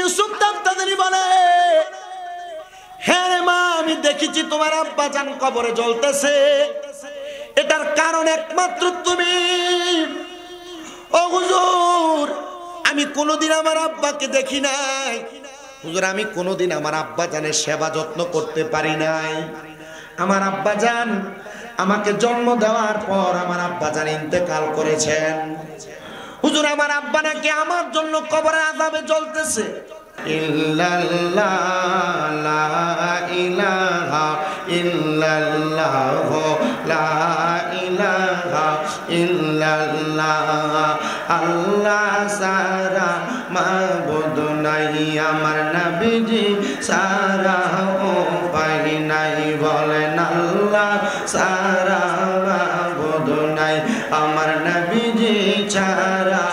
ইউসুফ তাড়াতাড়ি বলে, হ্যাঁ রে মা, আমি দেখেছি তোমার আব্বা জান কবরে জ্বলতেছে, এটার কারণ একমাত্র তুমি। ও হুজুর, আমি কোনোদিন আমার আব্বাকে দেখি নাই। হুজুর, আমি কোনোদিন আমার আব্বা জানের সেবা যত্ন করতে পারি নাই। আমার আব্বা জান আমাকে জন্ম দেওয়ার পর আমার আব্বা জান ইন্তেকাল করেছেন। হুজুর, আমার আব্বা নাকি আমার জন্য কবরের আযাবে জ্বলতেছে। ইল্লাল্লাহ লা ইলাহা ইল্লাল্লাহ লা ইলাহা ইল্লাল্লাহ, আল্লাহ সারা মাবুদ নাই, আমার নবীজি সারা উপায় নাই। বলেন আল্লাহ সারা মাবুদ নাই, আমার নবীজি ছাড়া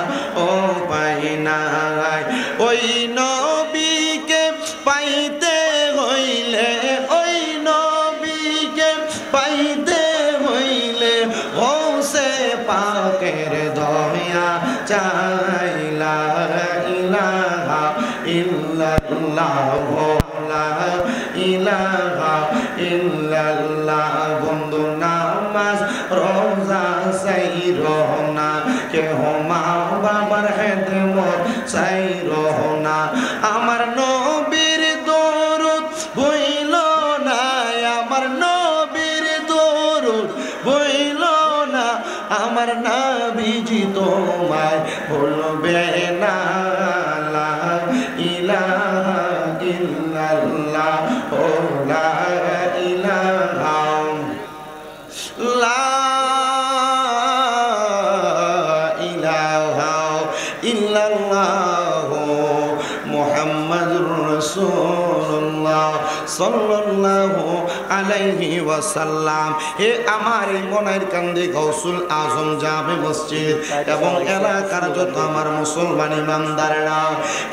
উপায় নাই। ওই নবীকে পাইতে হইলে, ওই নবীকে পাইতে হইলে হোসে পাকের দয়া চাই। লা ইলাহা ইল্লাল্লাহ লা ইলাহা ইল্লাল্লাহ। বন্ধু, নামাজ রোজা সাইরো না, কেহ মা বাবার খেদমত সাইরো না। আমার নবীর দরুদ ভুইল না, আমার নবীর দরুদ ভুইল না, আমার নবীজি তোমায় ভুলবে না। লা ইলাহা ইল্লাল্লাহ লা ইলাহা লা ইলাহা ইল্লাল্লাহ মুহাম্মাদুর রাসূলুল্লাহ সাল্লাল্লাহু আলাইহি ওয়াসাল্লাম। হে আমার এই মনের কান্দে গাউসুল আজম জামে মসজিদ এবং এলাকার যত আমার মুসলমান ইমানদাররা,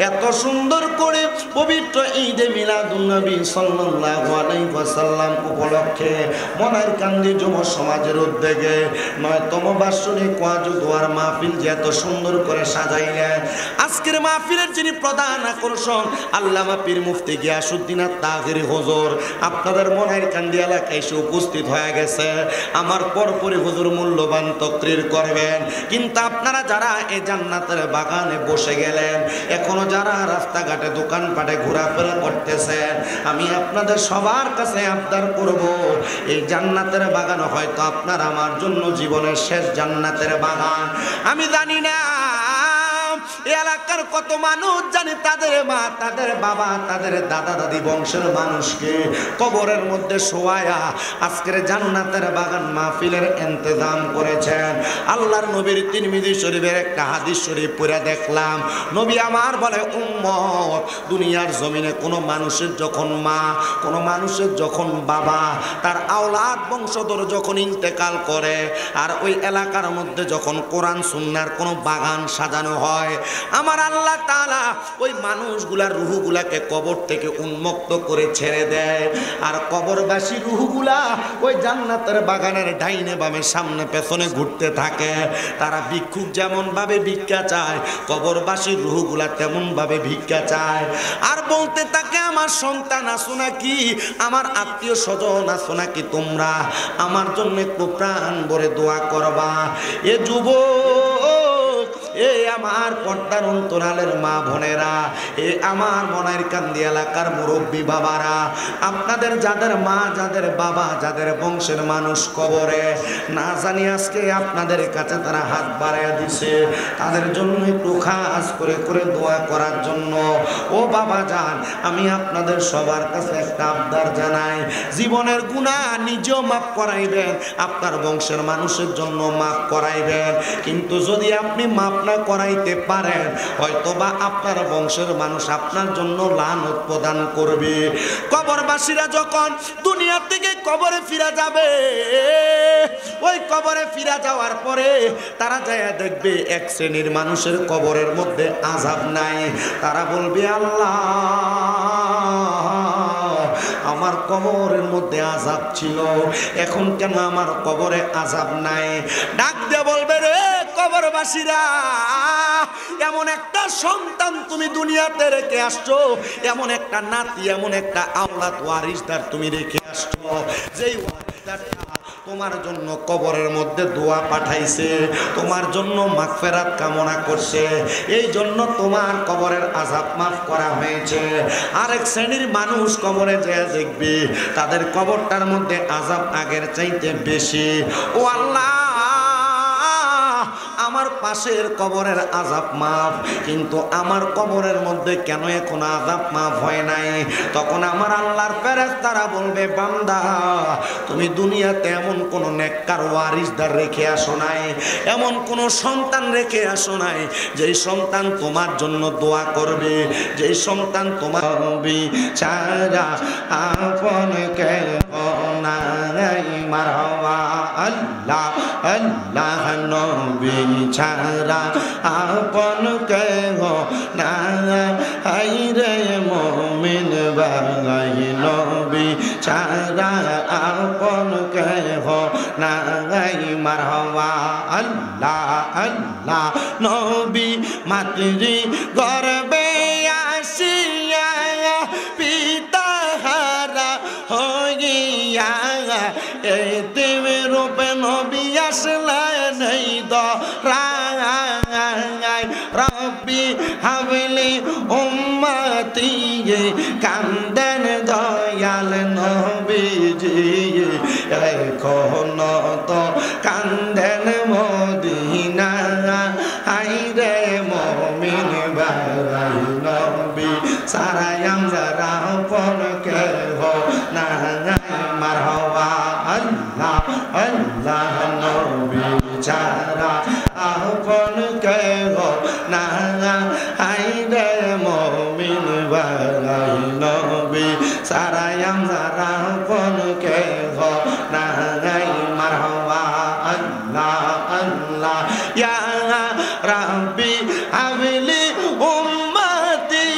এত সুন্দর করে পবিত্র ঈদে মিলাদুন নবী সাল্লাল্লাহু আলাইহি ওয়াসাল্লাম উপলক্ষে মনের কান্দে যুব সমাজের উদ্যোগে ৯তম বার্ষিক ওয়াজ দোয়ার মাহফিল যে এত সুন্দর করে সাজাইলেন। আজকের মাহফিলের যিনি প্রধান আকর্ষণ আল্লামা পীর মুফতি গিয়াসউদ্দিন আত-তাহেরী হুজুর আপনাদের মনের কান্দি এলাকায় এসে উপস্থিত হয়ে গেছে। আমার পরপরই হুজুর মূল্যবান তাকরীর করবেন। কিন্তু আপনারা যারা এই জান্নাতের বাগানে বসে গেলেন, এখনো যারা রাস্তাঘাটে দোকানপাটে ঘোরাফেরা করতেছেন, আমি আপনাদের সবার কাছে আবদার করব, এই জান্নাতের বাগান হয়তো আপনার আমার জন্য জীবনের শেষ জান্নাতের বাগান। আমি জানি না এলাকার কত মানুষ জানে তাদের মা, তাদের বাবা, তাদের দাদা দাদি বংশের মানুষকে কবরের মধ্যে শোয়ায়া আজকের জান্নাতের বাগান মাহফিলের ইন্তজাম করেছেন। আল্লাহর নবীর তিরমিজি শরীফের একটা হাদিস শরীফ পড়ে দেখলাম, নবী আমার বলে, উম্মত, দুনিয়ার জমিনে কোনো মানুষের যখন মা, কোনো মানুষের যখন বাবা, তার আওলাদ বংশধর যখন ইন্তেকাল করে, আর ওই এলাকার মধ্যে যখন কোরআন সুন্নাহর কোনো বাগান সাজানো হয়, আমার আল্লাহ তাআলা ওই মানুষগুলার রূহগুলাকে কবর থেকে উন্মুক্ত করে ছেড়ে দেয়। আর কবরবাসী রূহগুলা ওই জান্নাতের বাগানের ডাইনে বামে সামনে পেছনে ঘুরতে থাকে। তারা ভিক্ষুক যেমন ভাবে ভিক্ষা চায়, কবরবাসী রূহগুলা তেমন ভাবে ভিক্ষা চায়। আর বলতে থাকে, আমার সন্তান আছো নাকি, আমার আত্মীয় স্বজন আছো নাকি, তোমরা আমার জন্য একটু প্রাণ ভরে দোয়া করবা। এ যুবক, এ আমার পর্দার অন্তরালের মা বোনেরা, এ আমার মনের কান্দি এলাকার মুরব্বী বাবারা, আপনাদের যাদের মা, যাদের বাবা, যাদের বংশের মানুষ কবরে, না জানি আজকে আপনাদের কাছে তারা হাত বাড়াইয়া দিছে, তাদের জন্য একটু খাস করে করে দোয়া করার জন্য। ও বাবা যান, আমি আপনাদের সবার কাছে একটা আবদার জানাই, জীবনের গুনাহ নিজেও মাফ করাইবেন, আপনার বংশের মানুষের জন্য মাফ করাইবেন। কিন্তু যদি আপনি মাফ না করাইতে পারেন, হয়তোবা আপনার বংশের মানুষ আপনার জন্য লানত প্রদান করবে। কবরবাসীরা যখন দুনিয়া থেকে কবরে ফিরে যাবে, ওই কবরে ফিরে যাওয়ার পরে তারা যায় দেখবে এক শ্রেণীর মানুষের কবরের মধ্যে আযাব নাই। তারা বলবে, আল্লাহ, আমার কবরের মধ্যে আযাব ছিল, এখন কেন আমার কবরে আযাব নাই? ডাক দিয়ে বলবে, রে কবরবাসীরা, এমন একটা সন্তান তুমি দুনিয়াতে রেখে আসছো, এমন একটা নাতি, এমন একটা আওলাদ ওয়ারিসদার তুমি রেখে আসছো, যেই ওয়ারিসদারটা তোমার জন্য কবরের মধ্যে দোয়া পাঠাইছে, তোমার জন্য মাগফিরাত কামনা করছে, এই জন্য তোমার কবরের আযাব মাফ করা হয়েছে। আরেক শ্রেণীর মানুষ কবরে যে দেখবে তাদের কবরটার মধ্যে আযাব আগের চাইতে বেশি। ও আল্লাহ, আমার পাশের কবরের আযাব মাফ, কিন্তু আমার কবরের মধ্যে কেন এখন আযাব মাফ হয় নাই? তখন আমার আল্লাহর ফেরেশতারা বলবে, বান্দা তুমি দুনিয়াতে এমন কোন নেককার ওয়ারিসদার রেখে আসো নাই, এমন কোন সন্তান রেখে আসো নাই যেই সন্তান তোমার জন্য দোয়া করবে, যেই সন্তান তোমার ছাড়া আপন কে নাই। মারহাবা আল্লাহ আল্লাহ, নবী ছাড়া আপন কে নাই রে মুমিন ভাই, নবী ছাড়া আপন কে নাই। মারহাবা আল্লাহ আল্লাহ, নবী মাতৃ গর্বে আসিয়া পিতা হারা হইয়া, এতিম রূপে নবী আসলেন এই দরায়। রব্বি হাবলি উম্মতি, কান্দেন দয়াল নবীজি, এখন তো কান্দেন মদিনা। আইরে মুমিন ভাই, নবী সারাই আমরা আপন কেহ নাই। মারহাবা আল্লাহ আল্লাহ, নবী ছাড়া আপন কেহ নাই রে মুমিন ভাই, নবী সারাই আমরা আপন কেহ নাই। মারহাবা আল্লাহ আল্লাহ, ইয়া রাব্বি হাবলি উম্মতি,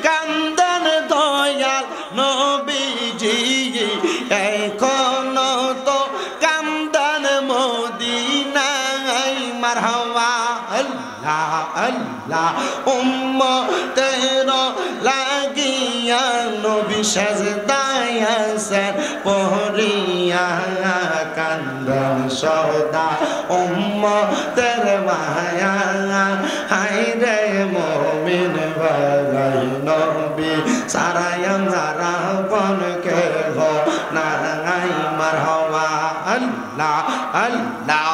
কান্দেন দয়াল নবীজি, এখন তো কান্দেন মদিনায়। মারহাবা আল্লাহ আল্লাহ, উম্মতের লাগিয়া নবী সাজদায় আছেন পড়িয়া, কান্দেন সদা উম্মতের মায়া। হায়রে মুমিন ভাই, নবী সারাই আমরা আপন কেহ নাই। মারহাবা আল্লাহ আল্লাহ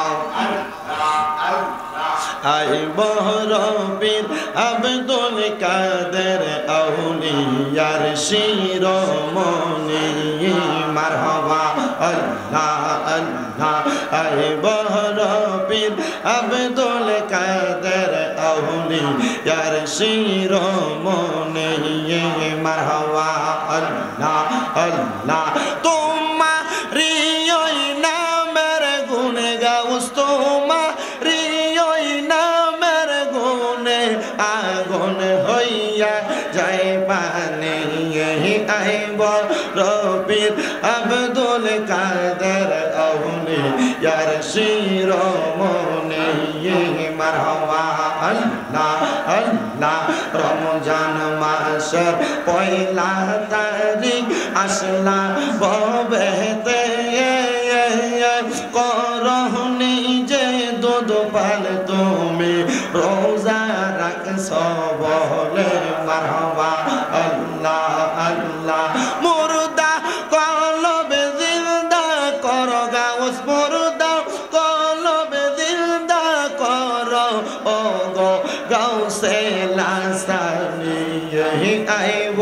আই বহরবীর আব্দুল কাদের আউলিয়ার শিরোমণি। মারহাবা আল্লাহ আল্লাহ, আই বহরবীর আব্দুল কাদের আউলিয়ার শিরোমণি। মারহাবা আল্লাহ আল্লাহ, তোমারি ওই নামের গুণে গাউস, তোমারি ওই নামের গুণে আগুন হইয়া যায় পানি। আইব রবির আব্দুল কাদের আউলিয়ার শিরোমণি। মারহাবা আল্লাহ আল্লাহ, রমজান মাসের পয়লা তারিখ আসলা ববেতে, করহনি যে দুধ পাল তুমি রোজা রাখছ বলে। মারহাবা আল্লাহ আল্লাহ, মুর্দা কলবে জিন্দা কর গাউস, মুর্দা কলবে জিন্দা কর ও গো গাউসে লাসানি। আইব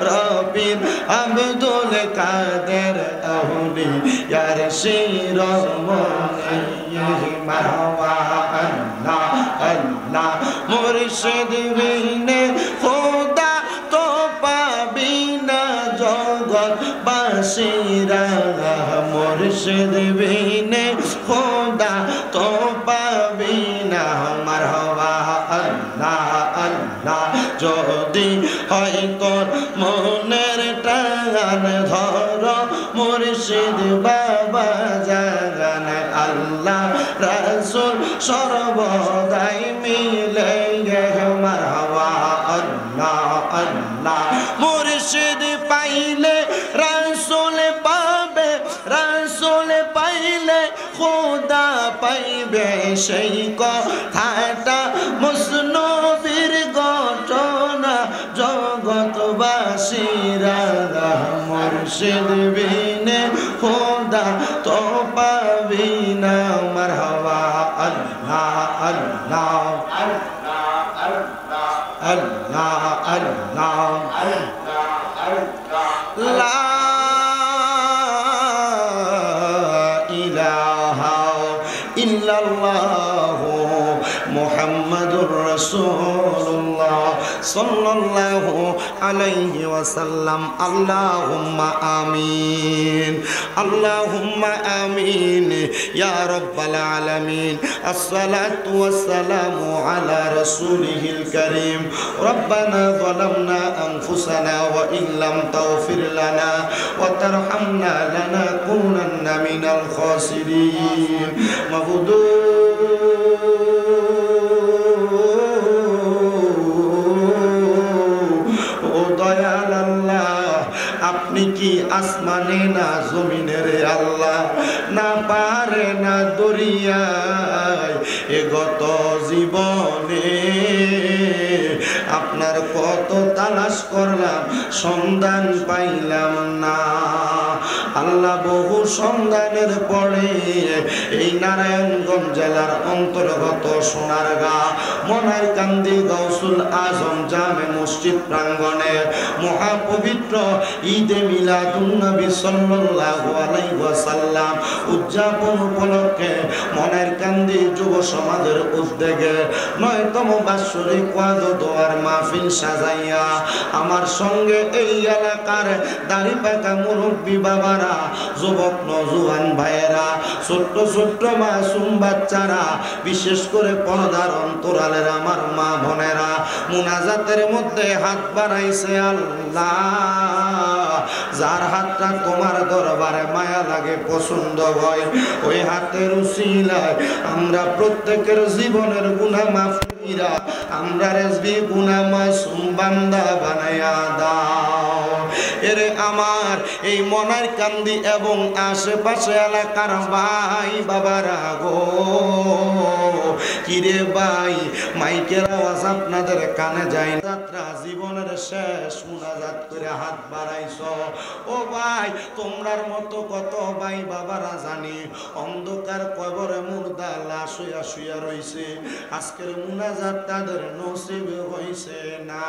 রবির আব্দুল কাদের আউলিয়ার শিরোমণি। মারহাবা আল্লাহ আল্লাহ, মুর্শিদ বিনে খোদা তো পাবি না জগৎ বাসীরা, মুর্শিদ বিনে খোদা তো পাবি না। মারহাবা আল্লাহ আল্লাহ, যদি হয় তোর মনের টান ধর মুর্শিদ বাবা জাগান আল্লাহ রাসূল সর্বদাই মিলে মারহাবা আল্লাহ আল্লাহ মুর্শিদ পাইলে রাসূল পাবে রাসূল পাইলে খোদা পাইবে সেই কথাটা মুসনবির ঘটনা জগৎবাসীরা মুর্শিদ বিনে খোদা তো পাবি না মারহাবা আল্লাহ আল্লাহ আল্লাহ আল্লাহ লা ইলাহা ইল্লাল্লাহু মুহাম্মাদুর রাসূলুল্লাহ সাল্লাল্লাহু আলাইহি ওয়াসাল্লাম আল্লাহুম্মা আমিন আল্লাহুম্মা আমিন ইয়া রাব্বাল আলামিন আসসালাতু ওয়াসসালামু আলা রাসূলিহিল কারীম রব্বানা যালামনা আনফুসানা ওয়া ইল্লাম তাগফির লানা ওয়া তারহামনা লানাকুনান্না মিনাল খাসিরিন মাবুদু আপনি কি আসমানে না জমিনে রে আল্লাহ না পারে না দরিয়ায় এ গত জীবনে আপনার কত তালাশ করলাম সন্ধান পাইলাম না আল্লাহ বহু সন্ধানের পরে এই নারায়ণগঞ্জ জেলার অন্তর্গত সোনারগাঁ মনারকান্দি গাউসুল আজম জামে মসজিদ প্রাঙ্গণে মহাপবিত্র ঈদে মিলাদুন নবী সাল্লাল্লাহু আলাইহি ওয়াসাল্লাম উদযাপন উপলক্ষে মনারকান্দি যুব সমাজের উদ্যোগে ৯তম বাৎসরিক ওয়াজ ও দোয়ার মাহফিল সাজাইয়া আমার সঙ্গে এই এলাকার দাড়িপাকা মুরব্বী বাবারা যুবক নওজোয়ান ভাইয়েরা ছোট্ট ছোট্ট মাসুম বাচ্চারা বিশেষ করে পর্দার অন্তরালের আমার মা বোনেরা মুনাজাতের মধ্যে হাত বাড়াইছে আল্লাহ যার হাতটা তোমার দরবারে মায়া লাগে পছন্দ হয় ওই হাতের উসিলায় আমরা প্রত্যেকের জীবনের গুনাহ মাফ কইরা আমরা রেজবি গুনাহ মাসুম বান্দা বানায়া দাও এরে আমার এই মনারকান্দি এবং আশেপাশে এলাকার ভাই বাবারা গো কিরে ভাই মাইকের আওয়াজ আপনাদের কানে যায় না যাত্রা জীবনের শেষ মুনাজাত করে হাত বাড়াইছো ও ভাই তোমরার মতো কত ভাই বাবারা জানি অন্ধকার কবরে মুর্দা লাশ হইয়া শুইয়া রইছে আজকের মুনাজাত তাদের নসিব হইছে না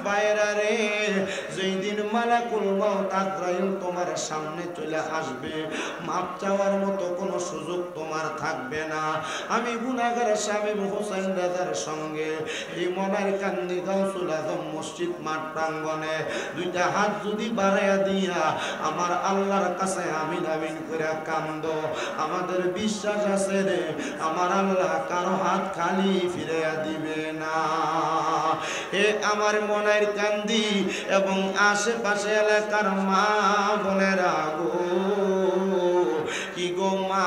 ভাইরা রে যেই দিন মালাকুল মউত আজরাইল তোমার সামনে চলে আসবে মাপ চাওয়ার মতো কোনো সুযোগ তোমার থাকবে না আমি গুনাহগার শামীম হোসেন রাজার সঙ্গে এই মনারকান্দি গাউসুল আজম মসজিদ মাঠ প্রাঙ্গণে দুইটা হাত যদি বাড়াইয়া দিয়া আমার আল্লাহর কাছে আমিন আমিন করে কান্দো আমাদের বিশ্বাস আছে রে আমার আল্লাহ কারো হাত খালি ফিরাইয়া দিবে না হে আমার মনারকান্দি এবং আশেপাশে এলাকার মা বোনেরা গো কি গো মা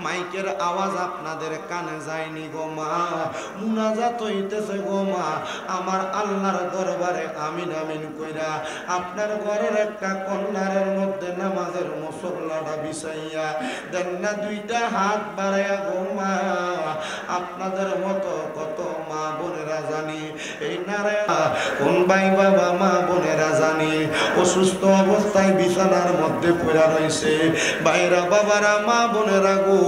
মাইকের আওয়াজ আপনাদের কানে যায়নি গো মা মুনাজাত হইতেছে গো মা আমার আল্লাহর দরবারে আমিন আমিন কইরা আপনার ঘরের একটা কর্নারের মধ্যে নামাজের মুসল্লাটা বিছাইয়া দেন না দুইটা হাত বাড়াইয়া গো মা আপনাদের মতো কত মা বোনেরা জানি এই নারায়ণ কোন ভাই বাবা মা বোনেরা জানি অসুস্থ অবস্থায় বিছানার মধ্যে পড়া রয়েছে ভাইরা বাবারা মা বোনেরা গো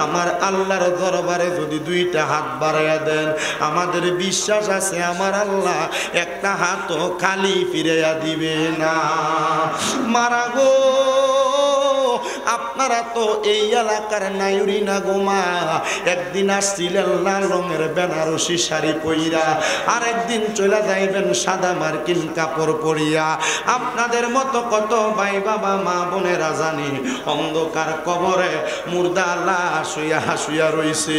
আমার আল্লাহর দরবারে যদি দুইটা হাত বাড়াইয়া দেন আমাদের বিশ্বাস আছে আমার আল্লাহ একটা হাতও খালি ফিরাইয়া দিবে না মারা গো আপনারা তো এই এলাকার নায়ুরি না গোমা, একদিন আসছিলেন লাল রঙের বেনারসি শাড়ি পইরা, আর একদিন চলে যাইবেন সাদা মার্কিন কাপড় পরিয়া। আপনাদের মতো কত ভাই বাবা মা বোনেরা জানি অন্ধকার কবরে মুর্দা লাশ শুয়া শুয়া রইছে।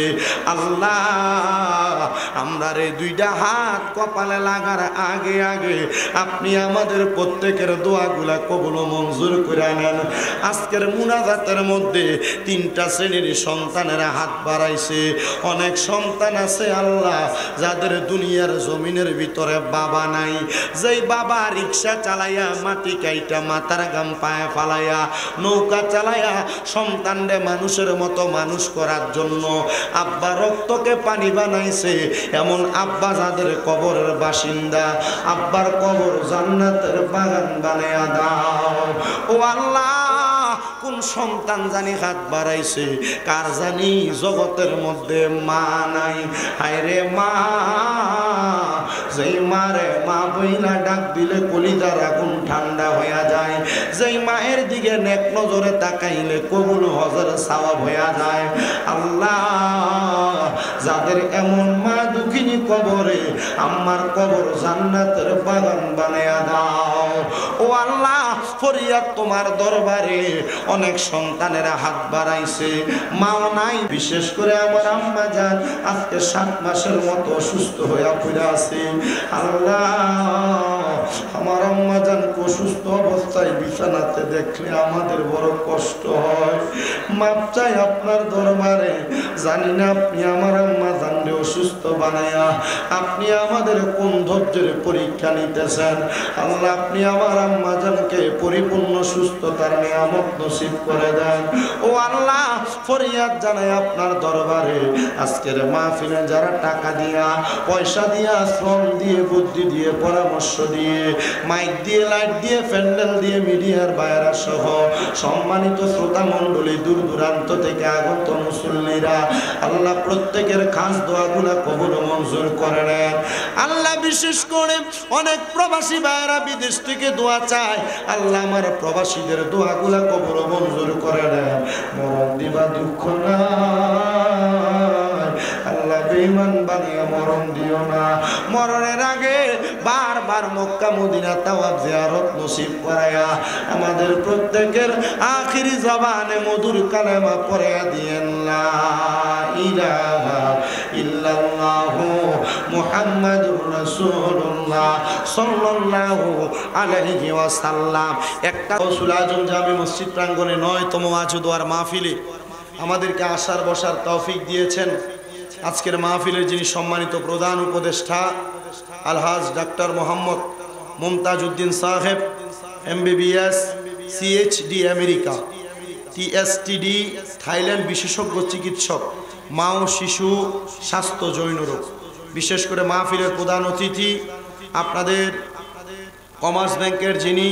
আল্লাহ, আমরা রে দুইটা হাত কপালে লাগার আগে আগে আপনি আমাদের প্রত্যেকের দোয়াগুলা কবুল মঞ্জুর করে নেন। আজকের মুনাজাতের মধ্যে 3টা শ্রেণীর সন্তানেরা হাত বাড়াইছে। অনেক সন্তান আছে আল্লাহ যাদের দুনিয়ার জমিনের ভিতরে বাবা নাই, যেই বাবা রিক্সা চালাইয়া মাটি কাইটা মাথার গাম পায়ে ফালাইয়া নৌকা চালাইয়া সন্তানরে মানুষের মতো মানুষ করার জন্য আব্বা রক্তকে পানি বানাইছে, এমন আব্বা যাদের কবরের বাসিন্দা, আব্বার কবর জান্নাতের বাগান বানায়া দাও। ও আল্লাহ, কোন সন্তান জানি হাত বাড়াইছে, কার জানি জগতের মধ্যে মা নাই। হায়রে মা, যেই মারে মা বইনা ডাক দিলে কলিজার আগুন ঠান্ডা হইয়া যায়, যেই মায়ের দিকে নেক নজরে তাকাইলে কবুল হজের সওয়াব হইয়া যায়। আল্লাহ, যাদের এমন মা দুঃখিনী কবরে, আমার কবর জান্নাতের বাগান বানায়া দাও। ও আল্লাহ, ফরিয়াদ তোমার দরবারে। অনেক সন্তানেরা হাত বাড়াইছে, মাও নাই। বিশেষ করে আমার আম্মা জান আজকে 7 মাসের মতো অসুস্থ হইয়া পড়ে আছে। আল্লাহ, আমার আম্মা জান অসুস্থ অবস্থায় বিছানাতে দেখলে আমাদের বড় কষ্ট হয়। মাপ চাই আপনার দরবারে। জানি না আপনি আমার আম্মা জানরে অসুস্থ বানায়া আপনি আমাদের কোন ধৈর্যের পরীক্ষা নিতেছেন। আল্লাহ, আপনি আমার আম্মা জানকে পরিপূর্ণ সুস্থতার নিয়ামত নসিব করে দেন। ও আল্লাহ, ফরিয়াদ জানাই আপনার দরবারে। আজকের মাহফিলে যারা টাকা দিয়া, পয়সা দিয়া, শ্রম দিয়ে, বুদ্ধি দিয়ে, পরামর্শ দিয়ে, মাইক দিয়ে, লাইট দিয়ে, প্যান্ডেল দিয়ে, মিডিয়ার বাইরা সহ সম্মানিত শ্রোতা মণ্ডলী, দূর দূরান্ত থেকে আগত মুসল্লিরা, আল্লাহ প্রত্যেকের খাস দোয়াগুলা কবুল মঞ্জুর করে নেন। আল্লাহ, বিশেষ করে অনেক প্রবাসী ভাইরা বিদেশ থেকে দোয়া চায়। আল্লাহ, আমার প্রবাসীদের দোয়াগুলা কবুল মঞ্জুর করে নেন। মরণ দিবা দুঃখ না আল্লাহ, বেঈমান বানিয়ে মরণ দিও না। মরণের আগে বারবার মক্কা মদিনা তাওয়াফ জিয়ারত নসিব করায়া আমাদের প্রত্যেকের আখিরি জবানে মধুর কালেমা পড়ায়া দিয়েন, লা ইলাহা ইল্লাল্লাহু মুহাম্মাদুর রাসূলুল্লাহ সাল্লাল্লাহু আলাইহি ওয়াসাল্লাম। একটা গৌসুল আজম জামি মসজিদ প্রাঙ্গণে 9তম ওয়াজুদোয়ার মাহফিলে আমাদেরকে আসার বসার তৌফিক দিয়েছেন। আজকের মাহফিলের যিনি সম্মানিত প্রধান উপদেষ্টা আলহাজ ডাক্তার মোহাম্মদ মুমতাজ উদ্দিন সাহেব, MBBS, CHD America, TSTD Thailand বিশেষজ্ঞ চিকিৎসক, মা ও শিশু স্বাস্থ্য জৈন রোগ। বিশেষ করে মাহফিলের প্রধান অতিথি আপনাদের কমার্স ব্যাংকের যিনি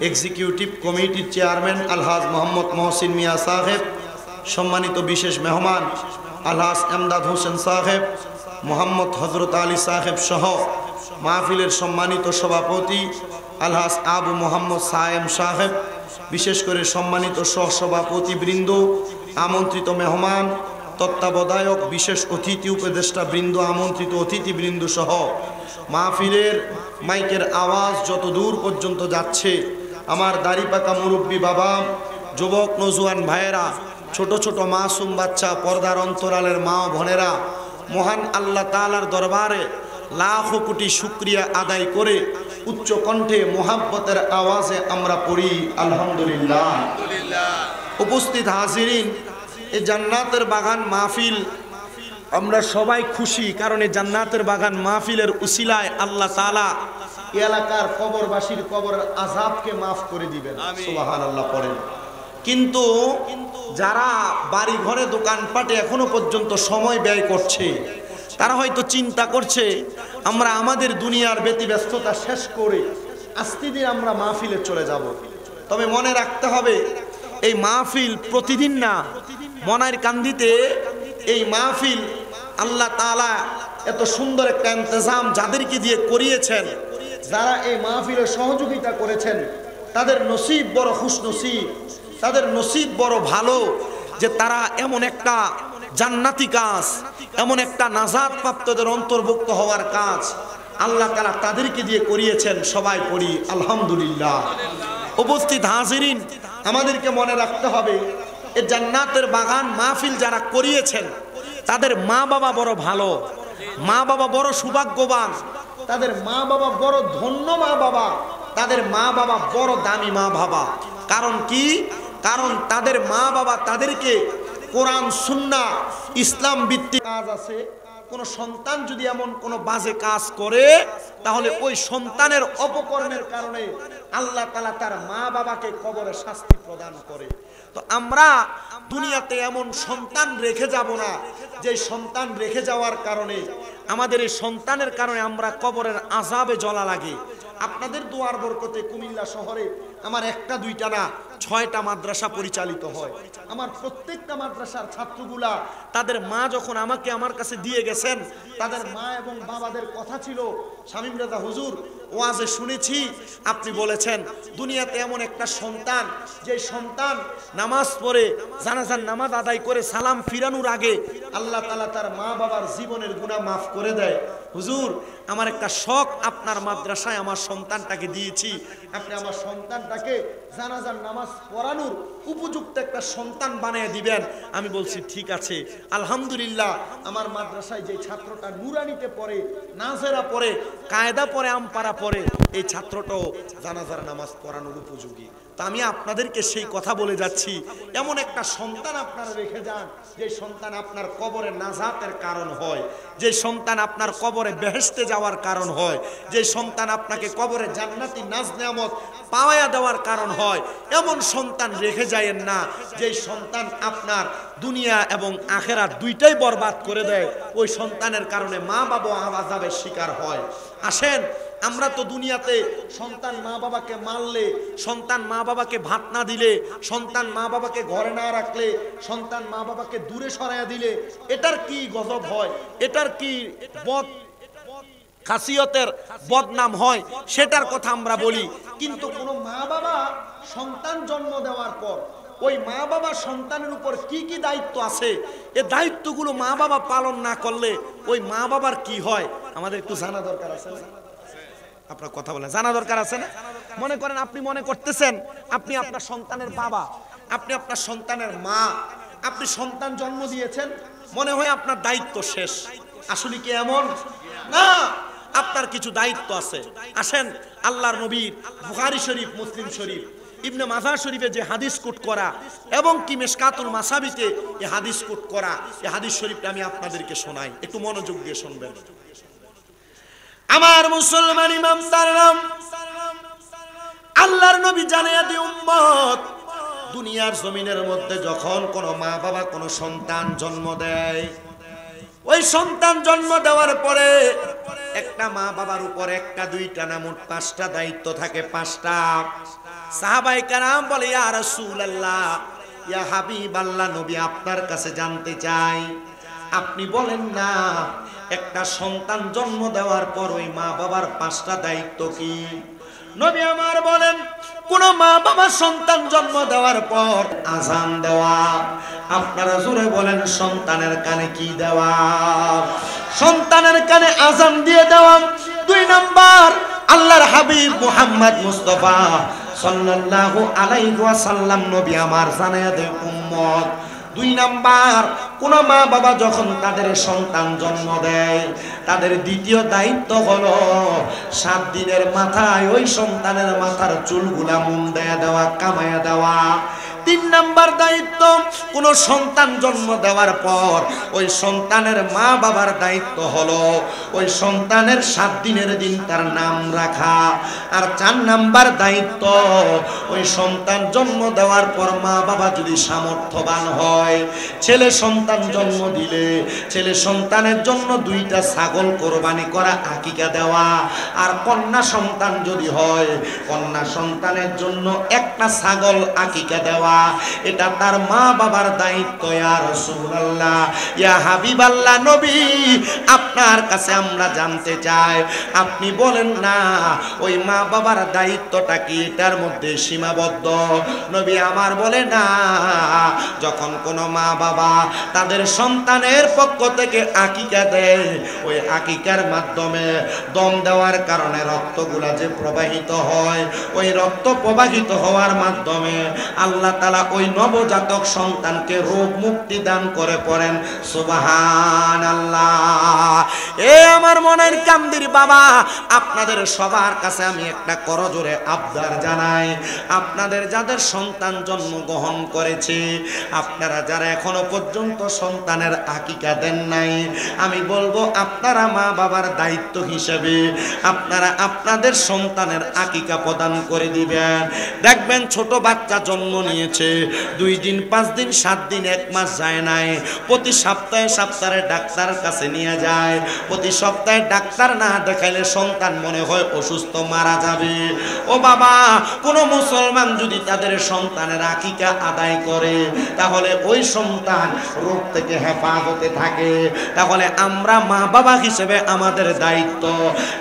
এক্সিকিউটিভ কমিটির চেয়ারম্যান আলহাজ মোহাম্মদ মহসিন মিয়া সাহেব, সম্মানিত বিশেষ মেহমান আলহাজ এমদাদ হোসেন সাহেব, মোহাম্মদ হজরত আলী সাহেব সহ মাহফিলের সম্মানিত সভাপতি আলহাজ আবু মোহাম্মদ সায়েম সাহেব, বিশেষ করে সম্মানিত সহসভাপতি বৃন্দ, আমন্ত্রিত মেহমান, তত্ত্বাবধায়ক, বিশেষ অতিথি উপদেষ্টা বৃন্দ, আমন্ত্রিত অতিথিবৃন্দ সহ মাহফিলের মাইকের আওয়াজ যত দূর পর্যন্ত যাচ্ছে, আমার দাড়িপাকা মুরব্বী বাবা, যুবক নজওয়ান ভাইয়েরা, ছোট ছোট মাসুম বাচ্চা, পর্দার অন্তরালের মা বোনেরা, মহান আল্লাহ তাআলার দরবারে লাখো কোটি শুকরিয়া আদায় করে উচ্চ কণ্ঠে মোহাব্বতের আওয়াজে আমরা পড়ি আলহামদুলিল্লাহ। উপস্থিত হাজিরিন, এই জান্নাতের বাগান মাহফিল আমরা সবাই খুশি, কারণ এই জান্নাতের বাগান মাহফিলের উসিলায় আল্লাহ তাআলা এলাকার কবরবাসীর কবরের আযাবকে মাফ করে দিবেন, সুবহানাল্লাহ পড়েন। কিন্তু যারা বাড়ি ঘরে দোকানপাটে এখনো পর্যন্ত সময় ব্যয় করছে, তারা হয়তো চিন্তা করছে আমরা আমাদের দুনিয়ার ব্যতিব্যস্ততা শেষ করে আজকে দিন আমরা মাহফিলে চলে যাব। তবে মনে রাখতে হবে এই মাহফিল প্রতিদিন না। মনের কান্দিতে এই মাহফিল আল্লাহ তাআলা এত সুন্দর একটা ইন্তজাম যাদেরকে দিয়ে করিয়েছেন, যারা এই মাহফিলে সহযোগিতা করেছেন, তাদের নসিব বড় খুশনসিব। তাদের নসিব বড় ভালো যে তারা এমন একটা জান্নাতি কাজ, এমন একটা নাজাত প্রাপ্তদের অন্তর্ভুক্ত হওয়ার কাজ আল্লাহ তাআলা তাদেরকে দিয়ে করিয়েছেন। সবাই পড়ি আলহামদুলিল্লাহ। উপস্থিত হাজিরিন, আমাদেরকে মনে রাখতে হবে এই জান্নাতের বাগান মাহফিল যারা করিয়েছেন তাদের মা বাবা বড় ভালো, মা বাবা বড় সৌভাগ্যবান, তাদের মা বাবা বড় ধন্য মা বাবা, তাদের মা বাবা বড় দামি মা বাবা। কারণ কি? কারণ তাদের মা বাবা তাদেরকে কোরআন সুন্নাহ ইসলাম ভিত্তিক কাজ আছে। কোন সন্তান যদি এমন কোন বাজে কাজ করে তাহলে ওই সন্তানের অপকর্মের কারণে আল্লাহ তাআলা তার মা বাবাকে কবরে শাস্তি প্রদান করে। তো আমরা দুনিয়াতে এমন সন্তান রেখে যাব না যে সন্তান রেখে যাওয়ার কারণে আমাদের এই সন্তানের কারণে আমরা কবরের আযাবে জ্বলা লাগে। আপনাদের দোয়ার বরকতে কুমিল্লা শহরে আমার একটা দুইটা না 6টা মাদ্রাসা পরিচালিত হয়। আমার প্রত্যেকটা মাদ্রাসার ছাত্রগুলা তাদের মা যখন আমাকে আমার কাছে দিয়ে গেছেন, তাদের মা এবং বাবাদের কথা ছিল, শামীম রাজা হুজুর ওয়াজে শুনেছি আপনি বলেছেন দুনিয়াতে এমন একটা সন্তান যে সন্তান নামাজ পড়ে জানাজার নামাজ আদায় করে সালাম ফিরানোর আগে আল্লাহ তাআলা তার মা বাবার জীবনের গুনাহ মাফ করে দেয়। হুজুর আমার একটা শখ, আপনার মাদ্রাসায় আমার সন্তানটাকে দিয়েছি, আপনি আমার সন্তানটাকে জানাজার নামাজ পড়ানোর উপযুক্ত একটা সন্তান বানিয়ে দিবেন। আমি বলছি ঠিক আছে। আলহামদুলিল্লাহ আমার মাদ্রাসায় যে ছাত্রটা নুরানিতে পড়ে, নাজেরা পড়ে, কায়দা পড়ে, আমপারা পড়ে, এই ছাত্রটাও জানাজার নামাজ পড়ানোর উপযোগী। তা আমি আপনাদেরকে সেই কথা বলে যাচ্ছি, এমন একটা সন্তান আপনারা রেখে যান যে সন্তান আপনার কবরে নাজাতের কারণ হয়, যে সন্তান আপনার কবরে বেহেশতে যাওয়ার কারণ হয়, যে সন্তান আপনাকে কবরে জান্নাতি নাজ নেয়ামত পাওয়া দেওয়ার কারণ হয়। এমন সন্তান রেখে যায়েন না যে সন্তান আপনার দুনিয়া এবং আখিরাত দুইটাই বরবাদ করে দেয়। ওই সন্তানের কারণে মা বাবা আযাবের শিকার হয়। আসেন, আমরা তো দুনিয়াতে সন্তান মা বাবাকে মারলে, সন্তান মা বাবাকে ভাত না দিলে, সন্তান মা বাবাকে ঘরে না রাখলে, সন্তান মা বাবাকে দূরে সরাইয়া দিলে এটার কি গজব হয়, এটার কি বদ খাসিয়তের বদনাম হয় সেটার কথা আমরা বলি। কিন্তু কোনো মা বাবা সন্তান জন্ম দেওয়ার পর ওই মা বাবা সন্তানের উপর কি কি দায়িত্ব আছে, এই দায়িত্বগুলো মা বাবা পালন না করলে ওই মা বাবার কি হয় আমাদের একটু জানা দরকার আছে না? আপনার কথা বলেন, জানা দরকার আছে না? মনে করেন আপনি মনে করতেছেন আপনি আপনার সন্তানের বাবা, আপনি আপনার সন্তানের মা, আপনি সন্তান জন্ম দিয়েছেন, মনে হয় আপনার দায়িত্ব শেষ। আসলে কি এমন না? আপনার কিছু দায়িত্ব আছে। আসেন, আল্লাহর নবীর বুখারী শরীফ, মুসলিম শরীফ, ইবনে মাজাহ শরীফে যে হাদিস কোট করা এবং কি মিশকাতুল মাসাবিতে এই হাদিস কোট করা, এই হাদিস শরীফটা আমি আপনাদেরকে শোনাই, একটু মনোযোগ দিয়ে শুনবেন। আমার মুসলমান ইমাম তার নাম আল্লাহর নবী জানায়া দি উম্মত, দুনিয়ার জমিনের মধ্যে যখন কোনো মা বাবা কোনো সন্তান জন্ম দেয়, ওই সন্তান জন্ম দেওয়ার পরে একটা মা বাবার উপর একটা দুইটা না মোট 5টা দায়িত্ব থাকে। 5টা। সাহাবায়ে কেরাম বলে ইয়া রাসূলুল্লাহ, ইয়া হাবিবাল্লাহ, নবী আপনার কাছে জানতে চাই, আপনি বলেন না একটা সন্তান জন্ম দেওয়ার পর ওই মা বাবার 5টা দায়িত্ব কি? নবী আমার বলেন, কোন মা বাবা সন্তান জন্ম দেওয়ার পর আযান দেওয়া। আপনারা জোরে বলেন, সন্তানের কানে কি দেওয়া? সন্তানের কানে আযান দিয়ে দেওয়া। 2 নাম্বার, আল্লাহর হাবিব মুহাম্মদ মুস্তাফা সাল্লাল্লাহু আলাইহি ওয়াসাল্লাম নবী আমার জানায়া দেয় উম্মত, 2 নাম্বার, কোন মা বাবা যখন তাদের সন্তান জন্ম দেয় তাদের দ্বিতীয় দায়িত্ব হলো 7 দিনের মাথায় ওই সন্তানের মাথার চুলগুলা মুন্ডায়া দেওয়া, কামায়া দেওয়া। 3 নাম্বার দায়িত্ব, কোন সন্তান জন্ম দেওয়ার পর ওই সন্তানের মা বাবার দায়িত্ব হলো ওই সন্তানের 7 দিনের দিন তার নাম রাখা। আর 4 নাম্বার দায়িত্ব, ওই সন্তান জন্ম দেওয়ার পর মা বাবা যদি সামর্থ্যবান হয়, ছেলে সন্তান জন্ম দিলে ছেলে সন্তানের জন্য 2টা ছাগল কোরবানি করা, আকিকা দেওয়া। আর কন্যা সন্তান যদি হয়, কন্যা সন্তানের জন্য 1টা ছাগল আকিকা দেওয়া। এটা তার মা বাবার দায়িত্ব। ইয়া রাসূলুল্লাহ, ইয়া হাবিবাল্লাহ, নবী আপনার কাছে আমরা জানতে চাই, আপনি বলেন না ওই মা বাবার দায়িত্বটা কি এটার মধ্যে সীমাবদ্ধ? নবী আমার বলে না, যখন কোনো মা বাবা তাদের সন্তানের পক্ষ থেকে আকিকা দেয়, ওই আকিকার মাধ্যমে দম দেওয়ার কারণে রক্তগুলা যে প্রবাহিত হয়, ওই রক্ত প্রবাহিত হওয়ার মাধ্যমে আল্লাহ তাআলা ওই নবজাতক সন্তানকে রোগ মুক্তি দান করে পড়েন সুবহানাল্লাহ। এ আমার মনের কামদির বাবা, আপনাদের সবার কাছে আমি একটা করজোরে আবদার জানাই, আপনাদের যাদের সন্তান জন্মগ্রহণ করেছে, আপনারা যারা এখনো পর্যন্ত সন্তানের আকিকা দেন নাই, আমি বলবো আপনারা মা বাবার দায়িত্ব হিসেবে আপনারা আপনাদের সন্তানের আকিকা প্রদান করে দিবেন। দেখবেন ছোট বাচ্চা জন্ম নিয়েছে, 2 দিন 5 দিন 7 দিন 1 মাস যায় নাই, প্রতি সপ্তাহে সপ্তাহে ডাক্তারের কাছে নিয়ে যায়। প্রতি সপ্তাহে ডাক্তার না দেখাইলে সন্তান মনে হয় অসুস্থ, মারা যাবে। ও বাবা, কোন মুসলমান যদি তাদের সন্তানের আকিকা আদায় করে, তাহলে ওই সন্তান রোগ থেকে হেফাজতে থাকে। তাহলে আমরা মা বাবা হিসেবে আমাদের দায়িত্ব,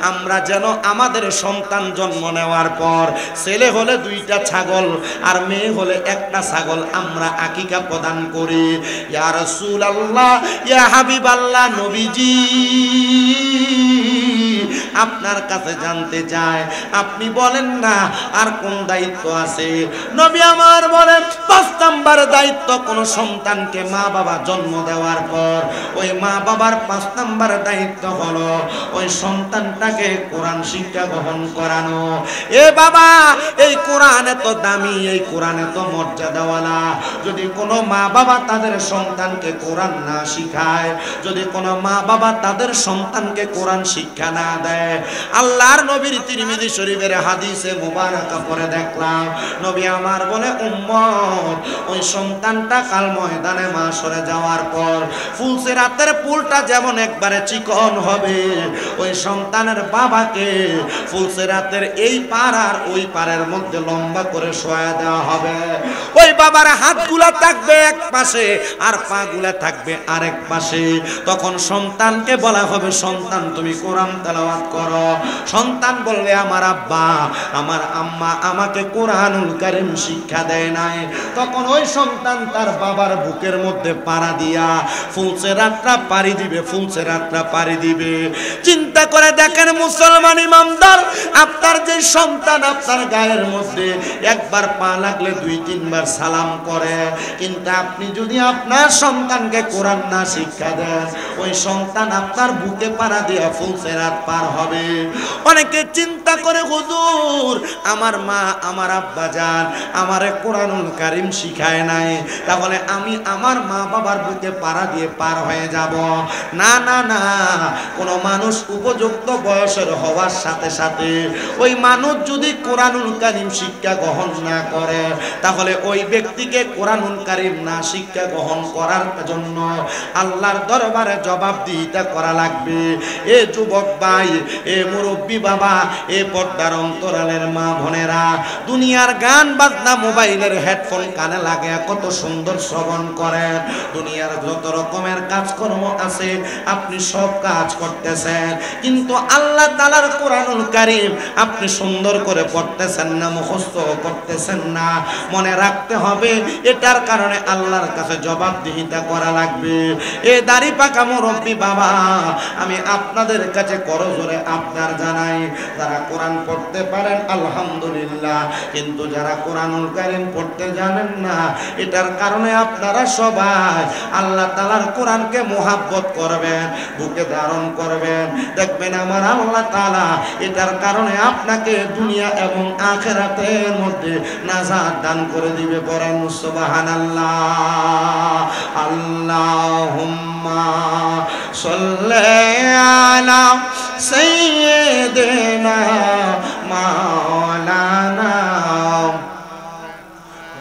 আমরা যেন আমাদের সন্তান জন্ম নেওয়ার পর ছেলে হলে 2টা ছাগল আর মেয়ে হলে 1টা ছাগল আমরা আকিকা প্রদান করি। ইয়া রাসূলুল্লাহ, ইয়া হাবিবাল্লাহ, নবীজি আপনার কাছে জানতে চাই, আপনি বলেন না আর কোন দায়িত্ব আছে? নবী আমার বলেন 5 নাম্বার দায়িত্ব কোন সন্তানকে মা বাবা জন্ম দেওয়ার পর ওই মা বাবার 5 নাম্বার দায়িত্ব হলো ওই সন্তানটাকে কোরআন শিক্ষা গ্রহণ করানো। এ বাবা, এই কোরআন এত দামি, এই কোরআন এত মর্যাদাওয়ালা, যদি কোনো মা বাবা তাদের সন্তানকে কোরআন না শিখায়, যদি কোনো মা বাবা তাদের সন্তানকে কোরআন শিক্ষা না দেয়, আল্লাহর নবীর তিরমিজি শরীফের হাদিসে মুবারাকা পড়ে দেখলাম, নবী আমার বলে উম্মত ওই সন্তানটা কাল ময়দানে মাশরে যাওয়ার পর ফুলসিরাতের পুলটা যেমন একবারে চিকন হবে, ওই সন্তানের বাবাকে ফুলসিরাতের এই পার আর ওই পারের মধ্যে লম্বা করে শোয়া দেওয়া হবে। ওই বাবার হাতগুলা থাকবে এক পাশে আর পাগুলা থাকবে আরেক পাশে। তখন সন্তানকে বলা হবে, সন্তান তুমি কোরআন তেলাওয়াত করো। সন্তান বলবে, আমার আব্বা আমার আম্মা আমাকে কোরআনুল কারীম শিক্ষা দেয় নাই। তখন ওই সন্তান তার বাবার বুকের মধ্যে পাড়া দিয়া ফুলসিরাতটা পাড়ি দিবে, ফুলসিরাতটা পাড়ি দিবে। চিন্তা করে দেখেন মুসলমান ইমানদার, আপনার যে সন্তান আপনার গায়ের মধ্যে একবার পা লাগলে 2-3 বার সালাম করে, কিন্তু আপনি যদি আপনার সন্তানকে কোরআন না শিক্ষা দেন, ওই সন্তান আপনার বুকে পাড়া দিয়া ফুলসিরাত পার হবে। অনেকে চিন্তা করে, হুজুর আমার মা আমার আব্বা জান আমারে কোরআনুল কারীম শিখায় নাই, তাহলে আমি আমার মা বাবার বুকে পাড়া দিয়ে পার হয়ে যাব। না না না, কোন মানুষ উপযুক্ত বয়সের হওয়ার সাথে সাথে ওই মানুষ যদি কোরআনুল কারীম শিক্ষা গ্রহণ না করে, তাহলে ওই ব্যক্তিকে কোরআনুল কারীম না শিক্ষা গ্রহণ করার জন্য আল্লাহর দরবারে জবাবদিহিতা করা লাগবে। এ যুবক ভাই, এ মুরব্বী বাবা, এ পর্দার অন্তরালের মা বোনেরা, দুনিয়ার গান বাজনা মোবাইলের হেডফোন কানে লাগে কত সুন্দর শ্রবণ করেন, দুনিয়ার যত রকমের কাজকর্ম আছে আপনি সব কাজ করতেছেন, কিন্তু আল্লাহ তাআলার কোরআনুল কারীম আপনি সুন্দর করে পড়তেছেন না, মুখস্থ করতেছেন না। মনে রাখতে হবে, এটার কারণে আল্লাহর কাছে জবাবদিহিতা করা লাগবে। এ দাড়ি পাকা মুরব্বী বাবা, আমি আপনাদের কাছে করজোরে আবদার জানাই, যারা কোরআন পড়তে পারেন আলহামদুলিল্লাহ, কিন্তু যারা কোরআনুল কারীম পড়তে জানেন না, এটার কারণে আপনারা সবাই আল্লাহ তাআলার কোরআনকে মুহাব্বত করবেন, বুকে ধারণ করবেন। দেখবেন আমার আল্লাহ তাআলা এটার কারণে আপনাকে দুনিয়া এবং আখিরাতের মধ্যে নাজাত দান করে দিবে। পড়েন সুবহানাল্লাহ। আল্লাহুম্মা সাল্লি আলা সাইয়্যিদিনা মাওলানা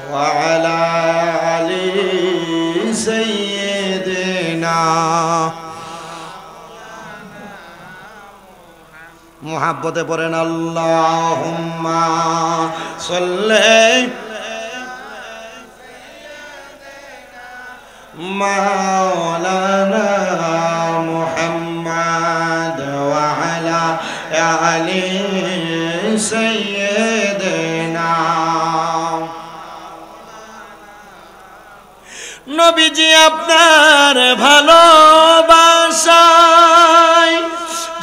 ওয়া আলা আলি সাইয়্যিদিনা। মুহাব্বতে পড়েন আল্লাহুম্মা সাল্লি মাওলানা মুহাম্মদ আলি সাইয়্যিদিনা। নবীজি আপনার ভালোবাসায়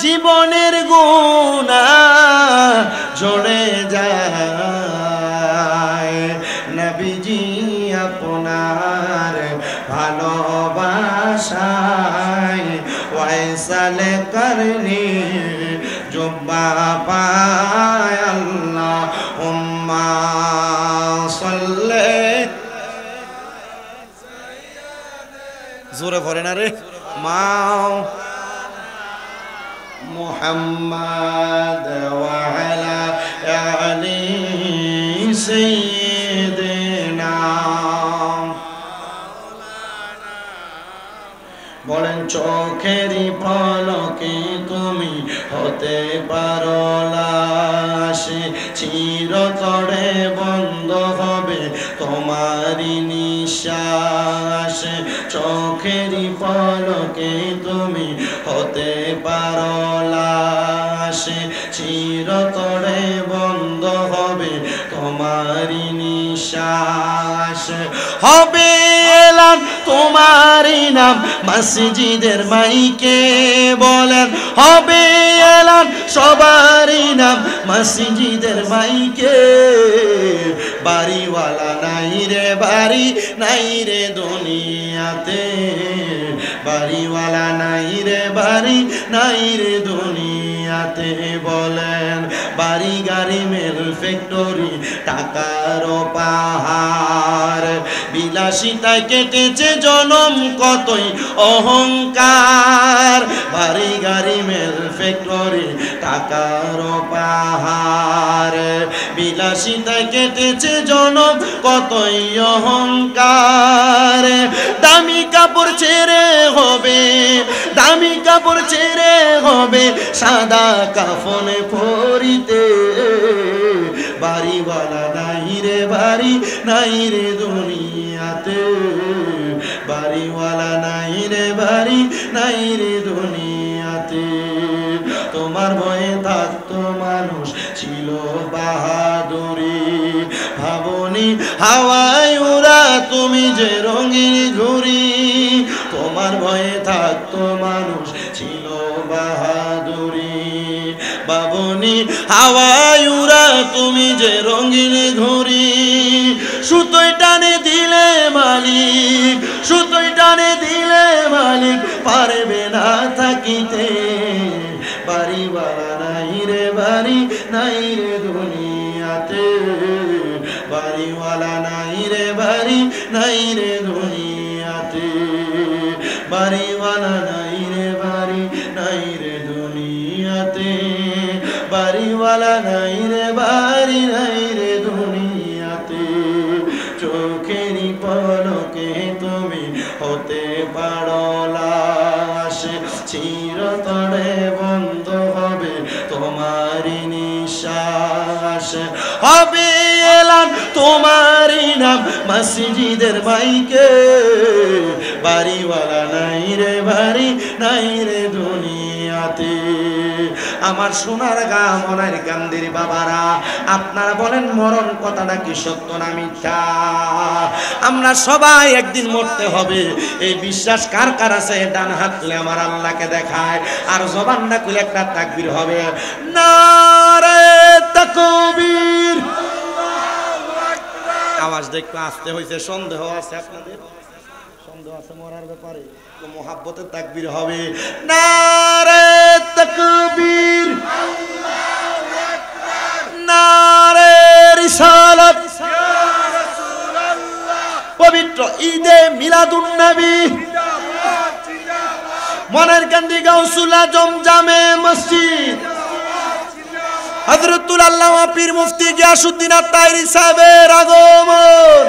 জীবনের গুনাহ ঝরে যায়। নবীজি আপনার ভালোবাসায় ওয়াইসাল করনি জুব্বা পায়। আল্লাহুম্মা সাল্লি, জোরে পড়ে না রে, মা মুহাম্মাদ ওয়া আলা আলি সাইয়্যিদিনা। বলেন চোখেরই পলকে তুমি হতে পারো লাশ, চিরতরে বন্ধ হবে তোমারই নিঃশ্বাস। চোখেরই পলকে তুমি হতে পারো লাশ, চিরতরে বন্ধ হবে তোমারই নিঃশ্বাস। হবে এলান তোমারই নাম মসজিদের মাইকে, বলেন হবে এলান সবারই নাম মসজিদের মাইকে। বাড়িওয়ালা নাই রে বাড়ি নাই রে দুনিয়াতে, বাড়িওয়ালা নাই রে বাড়ি নাই রে দুনিয়াতে। বলেন বাড়ি গাড়ি মেল ফ্যাক্টরি টাকার পাহাড়, বিলাসিতায় কেটেছে জনম কতই অহংকার। বাড়ি গাড়ি মেল ফ্যাক্টরি টাকার পাহাড়, বিলাসিতায় কেটেছে জনম কতই অহংকার। দামি কাপড় ছেড়ে হবে, দামি কাপড় ছেড়ে হবে সাদা কাফনে পরিতে। বাড়িওয়ালা নাই রে বাড়ি নাই রে দুনিয়াতে, বাড়িওয়ালা নাই রে বাড়ি নাই রে দুনিয়াতে। তোমার ভয়ে থাকতো মানুষ ছিল বাহাদুরি, ভাবনি হাওয়ায় উড়া তুমি যে রঙিন ঘুড়ি। তোমার ভয়ে থাকতো মানুষ ছিল বাহাদুরি, ভাবনি হাওয়ায় উড়া তুমি যে রঙিন ঘুড়ি। সুতোয় টানে দিলে মালিক, সুতোয় টানে দিলে মালিক পারবে না থাকিতে। বাড়িওয়ালা নাই রে বাড়ি নাই রে দুনিয়াতে, বাড়িওয়ালা নাই রে বাড়ি নাই রে দুনিয়াতে। বাড়িওয়ালা নাই রে বাড়ি নাই রে দুনিয়াতে, বাড়িওয়ালা নাই রে বাড়ি নাই রে দুনিয়াতে। চোখেরই পলকে তুমি হতে পারো লাশ, চিরতরে বন্ধ হবে তোমারই নিঃশ্বাস। হবে এলান তোমারই নাম মসজিদের মাইকে, বাড়িওয়ালা নাই রে বাড়ি নাই রে দুনিয়াতে। আমার সোনার গা মনের কান্দির বাবারা, আপনারা বলেন মরণ কথাটা কি সত্য না মিথ্যা? আমরা সবাই একদিন মরতে হবে, এই বিশ্বাস কার কার আছে? ডান হাত তুলে আমার আল্লাহকে দেখায়, আর জবান না খুলে একটা তাকবীর হবে। নারে তাকবীর। আওয়াজ দেখতে আসতে হয়েছে, সন্দেহ আছে আপনাদের? সন্দেহ আছে মরার ব্যাপারে? তো মোহাব্বতের তাকবীর হবে। নারে তাকবীর, নারে রিসালাত, পবিত্র ঈদে মিলাদুন নবী, মনের কান্দি গাউসুল আজম জামে মসজিদ, হযরতুল আল্লামা পীর মুফতি গিয়াসউদ্দিন আত-তাহেরী সাহেবের আগমন।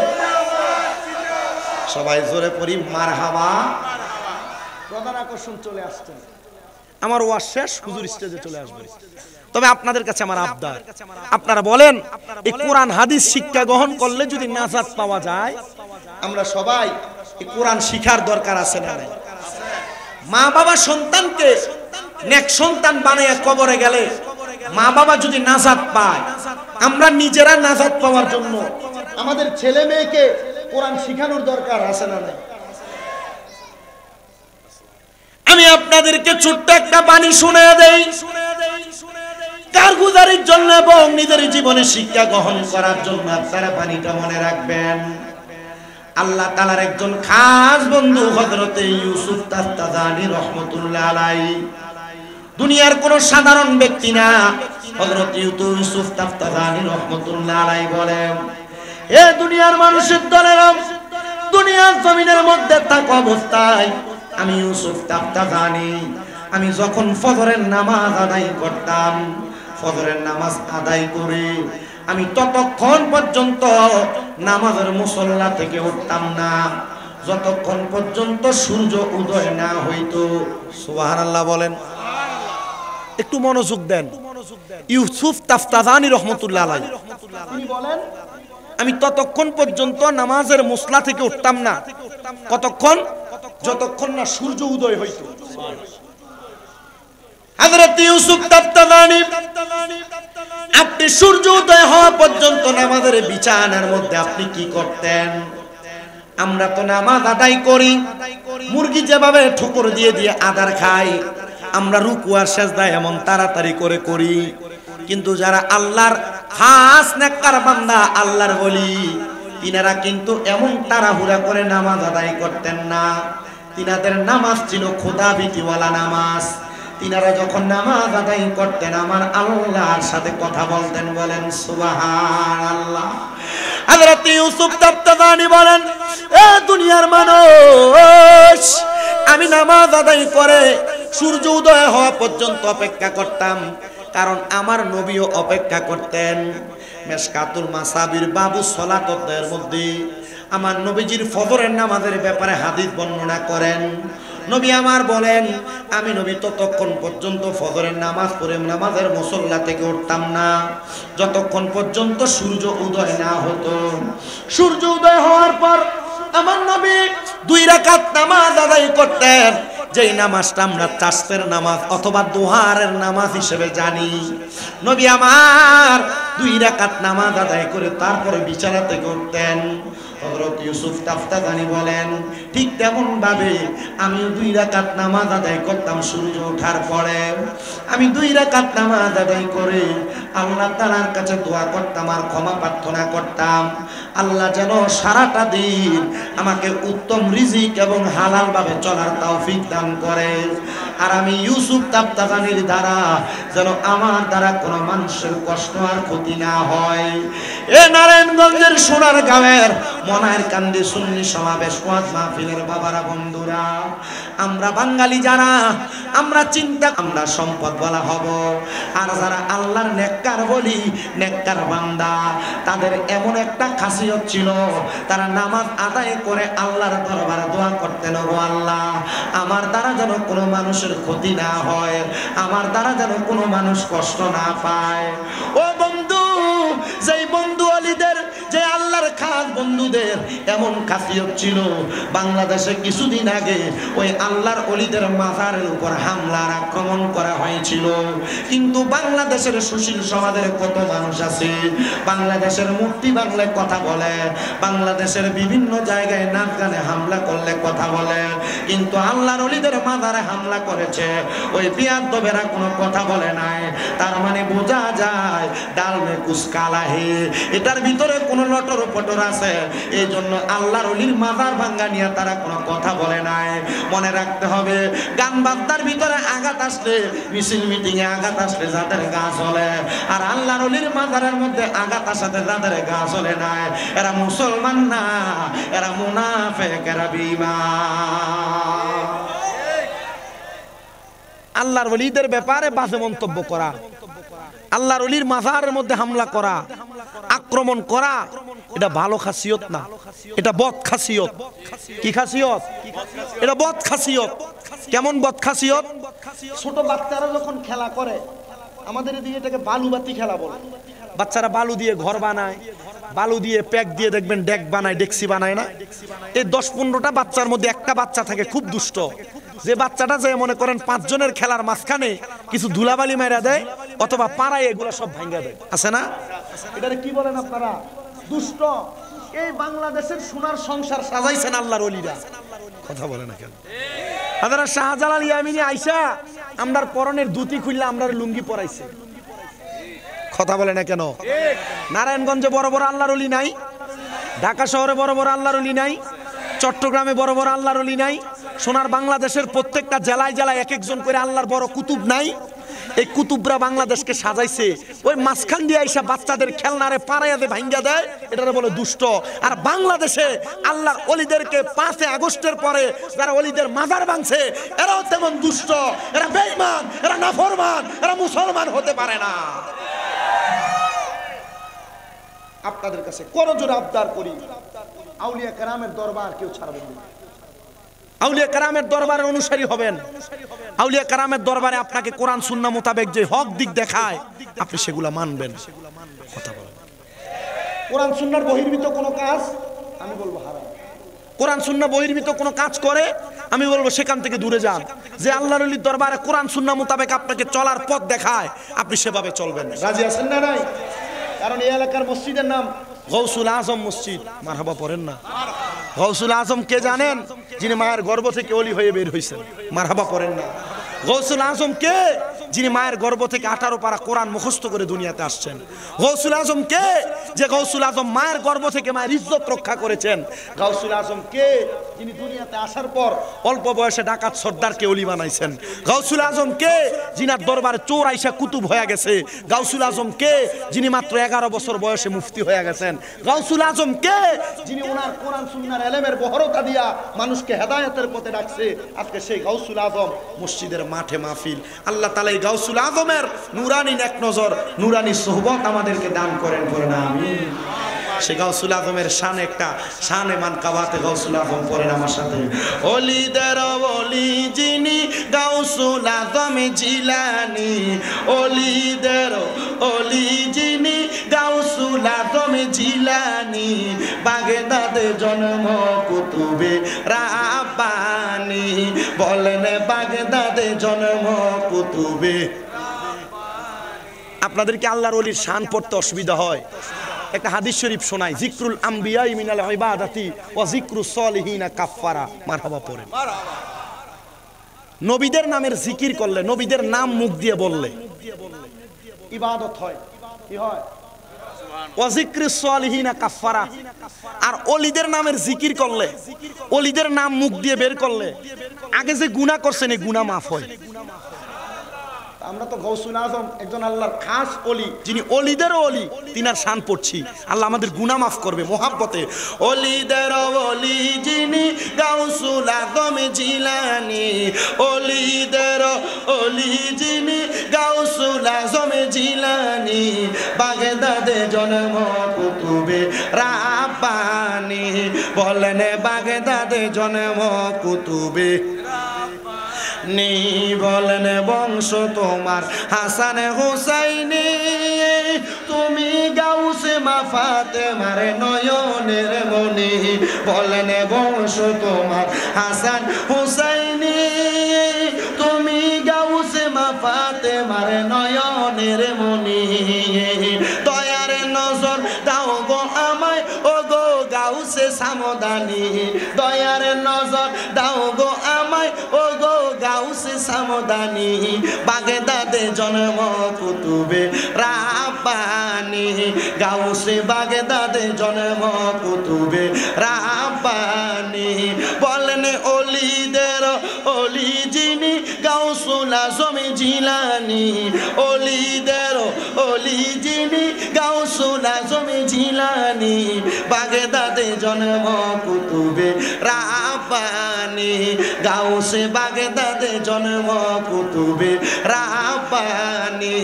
সবাই জোরে পড়ি মারহাবা। প্রধান আকর্ষণ চলে আসছে, আমার ওয়াজ শেষ, হুজুর স্টেজে চলে আসবে। তবে আপনাদের কাছে আমার আবদার, আপনারা বলেন এই কোরআন হাদিস শিক্ষা গ্রহণ করলে যদি নাজাত পাওয়া যায়, আমরা সবাই এই কোরআন শিখার দরকার আছে না? মা বাবা সন্তানকে নেক সন্তান বানাইয়া কবরে গেলে মা বাবা যদি নাজাত পায়, আমরা নিজেরা নাজাত পাওয়ার জন্য আমাদের ছেলে মেয়েকে কোরআন শিখানোর দরকার আছে না নাই? আমি আপনাদেরকে ছোট্ট একটা বাণী শুনিয়ে দেই, কারগুজারির জন্য এবং নিজের জীবনে শিক্ষা গ্রহণ করার জন্য আপনারা বাণীটা মনে রাখবেন। আল্লাহ তাআলার একজন খাস বন্ধু হযরতে ইউসুফ তাফতাজানী রাহমাতুল্লাহ আলাইহি, দুনিয়ার কোন সাধারণ ব্যক্তি না, হযরত ইউসুফ তাফতাজানী রাহমাতুল্লাহ আলাইহি বলেন, এ দুনিয়ার মানুষের দলেরা, দুনিয়ার জমিনের মধ্যে থাকা অবস্থায় আমি ইউসুফ তাফতাজানী, আমি যখন ফজরের নামাজ আদায় করতাম, ফজরের নামাজ আদায় করে আমি ততক্ষণ পর্যন্ত নামাজের মুসল্লা থেকে উঠতাম না যতক্ষণ পর্যন্ত সূর্য উদয় না হইতো। সুবহানাল্লাহ বলেন, একটু মনোযোগ দেন। ইউসুফ তাফতাজানী রাহমাতুল্লাহ আলাইহি তিনি বলেন, আমি ততক্ষণ পর্যন্ত নামাজের মুসল্লা থেকে উঠতাম না, কতক্ষণ? যতক্ষণ না সূর্য উদয় হইতো। হযরত ইউসুফ তাফতাজানী, আপনি সূর্য উদয় হওয়া পর্যন্ত নামাজের বিছানার মধ্যে আপনি কি করতেন? আমরা তো নামাজ আদায় করি, মুরগি যেভাবে ঠুকুর দিয়ে দিয়ে আদার খায়, আমরা রুকু আর সিজদা এমন তাড়াতাড়ি করে করি, কিন্তু যারা আল্লাহর খাস নেককার বান্দা, আল্লাহর ওলি, তিনারা কিন্তু এমন তাড়াহুড়া করে নামাজ আদায় করতেন না। তিনাদের নামাজ ছিল খোদাভীতিওয়ালা নামাজ। তিনারা যখন নামাজ আদায় করতেন আমার আল্লাহর সাথে কথা বলতেন। বলেন সুবহানাল্লাহ। হযরত ইউসুফ তাফতাজানী বলেন, এ দুনিয়ার মানুষ, আমি নামাজ আদায় করে সূর্য উদয় হওয়া পর্যন্ত অপেক্ষা করতাম, কারণ আমার নবীও অপেক্ষা করতেন। মেশকাতুল মাসাবির বাবু সলাতের মধ্যে আমার নবীজির ফজরের নামাজের ব্যাপারে হাদিস বর্ণনা করেন। নবী আমার বলেন, আমি নবী ততক্ষণ পর্যন্ত ফজরের নামাজ পড়ে নামাজের মুসল্লা থেকে উঠতাম না যতক্ষণ পর্যন্ত সূর্য উদয় না হতো। সূর্য উদয় হওয়ার পর আমার নবী 2 রাকাত নামাজ আদায় করতেন, যেই নামাজটা আমরা তাসবিহের নামাজ অথবা দুহারের নামাজ হিসেবে জানি। নবী আমার 2 রাকাত নামাজ আদায় করে তারপরে বিছানা থেকে উঠতেন। হযরত ইউসুফ তাফতাজানী বলেন, ঠিক তেমন ভাবে আমি 2 রাকাত নামাজ আদায় করতাম সূর্য ওঠার পরে। আমি 2 রাকাত নামাজ আদায় করে আল্লাহ তাআলার কাছে দোয়া করতাম আর ক্ষমা প্রার্থনা করতাম, আল্লাহ যেন সারাটা দিন আমাকে উত্তম রিজিক এবং হালাল ভাবে চলার তৌফিক দান করে। আর আমি ইউসুফ তাফতাজানীর দ্বারা যেন আমার দ্বারা কোনো মানুষের কষ্ট আর ক্ষতি না হয়। এ নারায়ণগঞ্জের সোনারগাঁওয়ের মনার কান্দি সুন্নি সমাবেশ ওয়াজ মাহফিলের বাবারা, বন্ধুরা, আমরা বাঙালি যারা, আমরা চিন্তা, আমরা সম্পদ বলা হব, আর যারা আল্লাহর নেককার বলি, নেককার বান্দা, তাদের এমন একটা খাসিয়ত ছিল, তারা নামাজ আদায় করে আল্লাহর দরবারে দোয়া করতেন, ও আল্লাহ, আমার দ্বারা যেন কোনো মানুষের ক্ষতি না হয়, আমার দ্বারা যেন কোনো মানুষ কষ্ট না পায়। ও বন্ধু, যেই বন্ধু আলীদের, যে আল্লাহর খাস বন্ধুদের এমন খাসিয়ত ছিল, বাংলাদেশে কিছুদিন আগে ওই আল্লাহর ওলিদের মাজারের উপর হামলার আক্রমণ করা হয়েছিল, কিন্তু বাংলাদেশের সুশীল সমাজের কত মানুষ আছে, বাংলাদেশের মূর্তি বাংলায় কথা বলে, বাংলাদেশের বিভিন্ন জায়গায় নাচ গানে হামলা করলে কথা বলে, কিন্তু আল্লাহর ওলিদের মাজারে হামলা করেছে, ওই বিয়াদ্দবেরা কোনো কথা বলে নাই। তার মানে বোঝা যায় ডাল মে কুছ কালা হে, এটার ভিতরে কোনো লটর পটর আছে, এই জন্য আল্লাহর ওলির মাজার ভাঙ্গা নিয়ে তারা কোনো কথা বলে নাই। মনে রাখতে হবে, গান বাদ্দার ভিতরে আঘাত আসলে, মিছিল মিটিং এ আঘাত আসলে যাদের গা চলে, আর আল্লাহর ওলির মাজারের মধ্যে আঘাত আসাতে যাদের গা চলে নাই, এরা মুসলমান না, এরা মুনাফিক, এরা বেঈমান। আল্লাহর ওলিদের ব্যাপারে বাজে মন্তব্য করা, আল্লাহর ওলির মাজারের মধ্যে হামলা করা, আক্রমণ করা, এটা ভালো খাসিয়ত না, এটা বদ খাসিয়ত। কি খাসিয়ত? এটা বদ খাসিয়ত। কেমন বদ খাসিয়ত? ছোট বাচ্চারা যখন খেলা করে, আমাদের এদিকে এটাকে বালুবাতি খেলা বলে, বাচ্চারা বালু দিয়ে ঘর বানায়, বালু দিয়ে প্যাক দিয়ে দেখবেন ডেক বানায়, ডেক্সি বানায় না? এই 10-15টা বাচ্চার মধ্যে একটা বাচ্চা থাকে খুব দুষ্ট, যে বাচ্চাটা যে মনে করেন 5 জনের খেলার মাঝখানে কিছু ধুলাবালি মাইরা দেয়, অথবা পাড়ায় এগুলা সব ভাঙ্গা দেয়, আছে না? এটারে কি বলেন আপনারা? দুষ্ট। এই বাংলাদেশের সোনার সংসার সাজাইছেন আল্লাহর ওলিরা, কথা বলে না কেন? আপনারা শাহজালাল ইয়ামিনী আইসা আমরার পরনের ধুতি খুললে আমরার লুঙ্গি পরাইছে, কথা বলে না কেন? নারায়ণগঞ্জে বড় বড় আল্লাহর ওলি নাই? ঢাকা শহরে বড় বড় আল্লাহর ওলি নাই? চট্টগ্রামে বড় বড় আল্লাহর ওলি নাই? সোনার বাংলাদেশের প্রত্যেকটা জেলায় জেলায় এক একজন করে আল্লাহর বড় কুতুব নাই? এই কুতুবরা বাংলাদেশকে সাজাইছে, ওই মাঝখান দিয়ে আইসা বাচ্চাদের খেলনারে পাড়াইয়া দিয়ে ভাঙ্গা দেয়, এটারে বলে দুষ্ট। আর বাংলাদেশে আল্লাহর ওলিদেরকে 5 আগস্টের পরে যারা ওলিদের মাজার ভাঙছে এরাও তেমন দুষ্ট, এরা বেঈমান, এরা নাফরমান, এরা মুসলমান হতে পারে না। আপনাদের কাছে করজোড়ে আবদার করি, আউলিয়া কেরামের দরবার কেউ ছাড়বেন না। আউলিয়া কেরামের দরবারের অনুসারী হবেন। আউলিয়া কেরামের দরবারে আপনাকে কোরআন সুন্নাহ মোতাবেক যে হক দিক দেখায় আপনি সেগুলা মানবেন, কথা বলেন। কোরআন সুন্নাহর বহির্ভূত কোনো কাজ আমি বলবো হারাম। কোরআন সুন্নাহ বহির্ভূত কোনো কাজ করে আমি বলবো সেখান থেকে দূরে যান। যে আল্লাহর ওলির দরবারে কোরআন সুন্নাহ মোতাবেক আপনাকে চলার পথ দেখায় আপনি সেভাবে চলবেন। রাজি আছেন না? নাই? কারণ এই এলাকার মসজিদের নাম গৌসুল আজম মসজিদ। মারহাবা পড়েন না? গৌসুল আজম কে জানেন? যিনি মায়ের গর্ভ থেকে ওলি হয়ে বের হয়েছেন। মারহাবা পড়েন না? গৌসুল আজম কে? যিনি মায়ের গর্ভ থেকে 18 পারা কোরআন মুখস্থ করে দুনিয়াতে আসছেন। গৌসুল আজম কে? যে গৌসুল আজম মায়ের গর্ভ থেকে মায়ের ইজ্জত রক্ষা করেছেন। গৌসুল আজম কে? যিনি দুনিয়াতে আসার পর অল্প বয়সে ডাকাত সর্দারকে ওলি বানাইছেন। গৌসুল আজম কে? যিনার দরবারে চোর আইসা কুতুব হয়ে গেছে। গৌসুল আজম কে? যিনি মাত্র 11 বছর বয়সে মুফতি হয়ে গেছেন। গৌসুল আজম কে? যিনি ওনার কোরআন সুন্নাহর ইলমের বহরতা দিয়া মানুষকে হেদায়েতের পথে ডাকছে। আজকে সেই গৌসুল আজম মসজিদের মাঠে মাহফিল। আল্লাহ তাআলা এই গৌসুল আজমের নুরানি নেক নজর, নুরানি সোহবত আমাদেরকে দান করেন, পড়েন আমিন। সে গৌসুল আজমের শান একটা শানে মানকাবাতে গৌসুল আজম পড়েন আমার সাথে। ওলিদের ওলি যিনি গৌসুল আজম জিলানী, ওলিদের ওলি যিনি গৌসুল আজম জিলানী, বাগদাদে জন্ম কুতুবে রাব্বানী। বলেন বাগদাদে জন্ম কুতুবে। আপনাদেরকে আল্লাহর ওলির শান পড়তে অসুবিধা হয়? একটা হাদিস শরীফ শোনাই, জিক্রুল আম্বিয়া মিনাল ইবাদাতি ওয়া জিক্রুস সলিহিনা কাফারা। মারহাবা পড়েন। নবীদের নামের জিকির করলে, নবীদের নাম মুখ দিয়ে বললে ইবাদত হয়। কি হয়? ওয়া জিক্রুস সলিহিনা কাফারা। আর ওলিদের নামের জিকির করলে, ওলিদের নাম মুখ দিয়ে বের করলে আগে যে গুনাহ করছেন এই গুনাহ মাফ হয়। আমরা তো গৌসুল আজম একজন আল্লাহর খাস ওলি, যিনি ওলিদের ওলি, তিনার শান পড়ছি। আল্লাহ আমাদের গুনাহ মাফ করবে মোহাব্বতে। ওলিদের ওলি যিনি গৌসুল আজম জিলানী, ওলিদের ওলি যিনি গৌসুল আজম জিলানী, বাগদাদে জন্ম কুতুবে রাব্বানী। বলেন বাগদাদে জন্ম কুতুবে নি। বলেন বংশ তোমার হাসান হুসাইনি, তুমি গাউসে মা ফাতেমার নয়নের মনি। বলেন বংশ তোমার হাসান হুসাইনি, তুমি গাউসে মা ফাতেমার নয়নের মনি। দয়ার নজর দাও গো আমায় ও গো গাউসে সামদানি, দয়ার নজর দাও গো আমায় ও গো গাউসে সামদানি। বাগদাদে জন্ম কুতুবে রাব্বানী, গাউসে বাগদাদে জন্ম কুতুবে রাব্বানী। বলেন ওলিদের ওলি যিনি গাউসুল আজম জিলানী, ওলিদের ওলি যিনি গাউসুল আজম জিলানী, বাগদাদে জন্ম কুতুবে রাব্বানী। গাউসে বাগদাদে জন্ম কুতুবে রাব্বানী।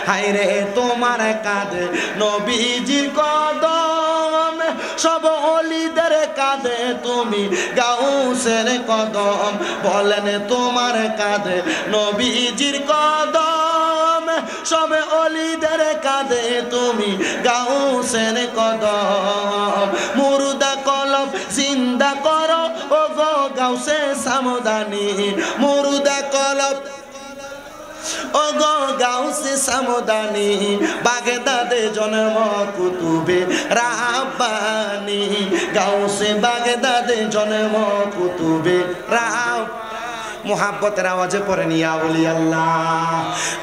হায়রে তোমার কাঁধে নবীজির কদম, সব ওলিদের কাঁধে তুমি গাউসের কদম। বলেন তোমার কাঁধে নবীজির কদম, সব ওলিদের কাঁধে তুমি গাউসের কদম। মুর্দা কলব জিন্দা করো ও গো গাউসে সামদানি, মুর্দা কলব ও গো গাউসে সামদানি বাগদাদে জন্ম কুতুবে রাব্বানি গাউসে বাগদাদে জন্ম কুতুবে মোহাব্বতের আওয়াজে পড়েন ইয়া ওলি আল্লাহ।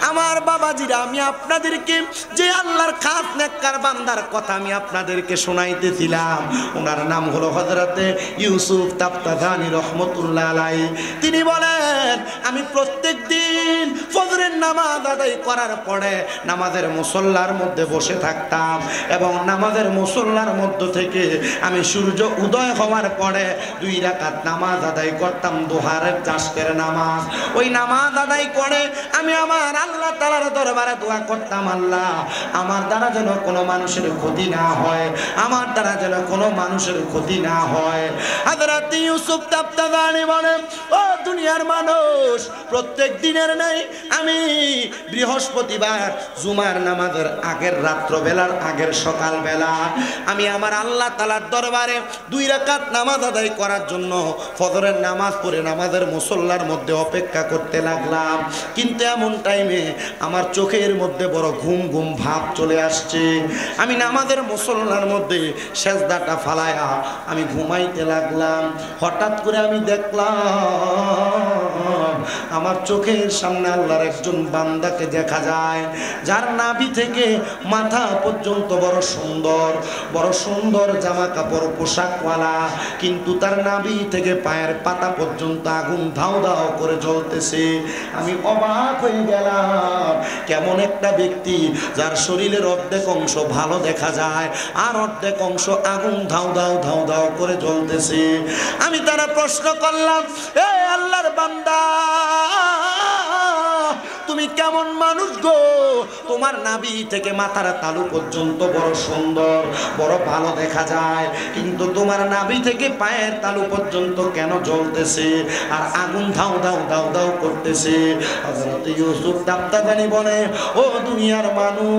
আমার বাবাজিরা, আমি আপনাদেরকে যে আল্লাহর খাস নেককার বান্দার কথা আমি আপনাদেরকে শোনাইতেছিলাম, ওনার নাম হলো হযরতে ইউসুফ তাফতাদানি রহমতুল্লাহ আলাইহি। তিনি বলেন, আমি প্রত্যেক দিন ফজরের নামাজ আদায় করার পরে নামাজের মুসল্লার মধ্যে বসে থাকতাম এবং নামাজের মুসল্লার মধ্য থেকে আমি সূর্য উদয় হওয়ার পরে 2 রাকাত নামাজ আদায় করতাম, দুহারের চাষের নামাজ। ওই নামাজ আদায় করে আমি আমার আল্লাহ তাআলার দরবারে দোয়া করতাম, আল্লাহ আমার দ্বারা যেন কোনো মানুষের ক্ষতি না হয়, আমার দ্বারা যেন কোনো মানুষের ক্ষতি না হয়। হযরত ইউসুফ তাফতাদানি বলেন, ও দুনিয়ার মানুষ, প্রত্যেক দিনের নেই আমি বৃহস্পতিবার জুমার নামাজের আগের রাত্রবেলার আগের সকালবেলা আমি আমার আল্লাহ তাআলার দরবারে 2 রাকাত নামাজ আদায় করার জন্য ফজরের নামাজ পড়ে নামাজের মুসল্লার মধ্যে অপেক্ষা করতে লাগলাম। কিন্তু এমন টাইমে আমার চোখের মধ্যে বড় ঘুম ঘুম ভাব চলে আসছে। আমি নামাজের মুসল্লার মধ্যে সেজদাটা ফালায়া আমি ঘুমাইতে লাগলাম। হঠাৎ করে আমি দেখলাম আমার চোখের সামনে আল্লাহর একজন বান্দাকে দেখা যায়, যার নাভি থেকে মাথা পর্যন্ত বড় সুন্দর জামা কাপড় পোশাকওয়ালা, কিন্তু তার নাভি থেকে পায়ের পাতা পর্যন্ত আগুন ধাউ ধাউ করে জ্বলতেছে। আমি অবাক হয়ে গেলাম, কেমন একটা ব্যক্তি যার শরীরের অর্ধেক অংশ ভালো দেখা যায় আর অর্ধেক অংশ আগুন ধাউ ধাউ ধাউ ধাউ করে জ্বলতেছে। আমি তারা প্রশ্ন করলাম, এ আল্লাহর বান্দা, তুমি কেমন মানুষ গো? তোমার নাভি থেকে মাথার তালু পর্যন্ত বড় সুন্দর বড় ভালো দেখা যায়, কিন্তু তোমার নাভি থেকে পায়ের তালু পর্যন্ত কেন জ্বলতেছে আর আগুন ধাউ ধাউ ধাউ ধাউ করতেছে? হযরত ইউসুফ তাফতাদানি বলে, ও দুনিয়ার মানুষ,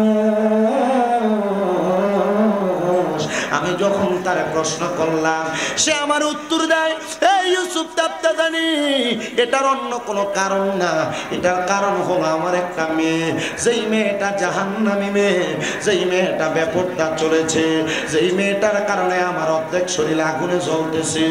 আমি যখন তার প্রশ্ন করলাম সে আমার উত্তর দেয়, এই ইউসুফ তাফতাদানি, এটার অন্য কোনো কারণ না, এটার কারণ হলো আমার একটা মেয়ে, যেই মেয়েটা জাহান্নামী মেয়ে, যেই মেয়েটা বেপরদা চলেছে, যেই মেয়েটার কারণে আমার অর্ধেক শরীর আগুনে জ্বলতেছে।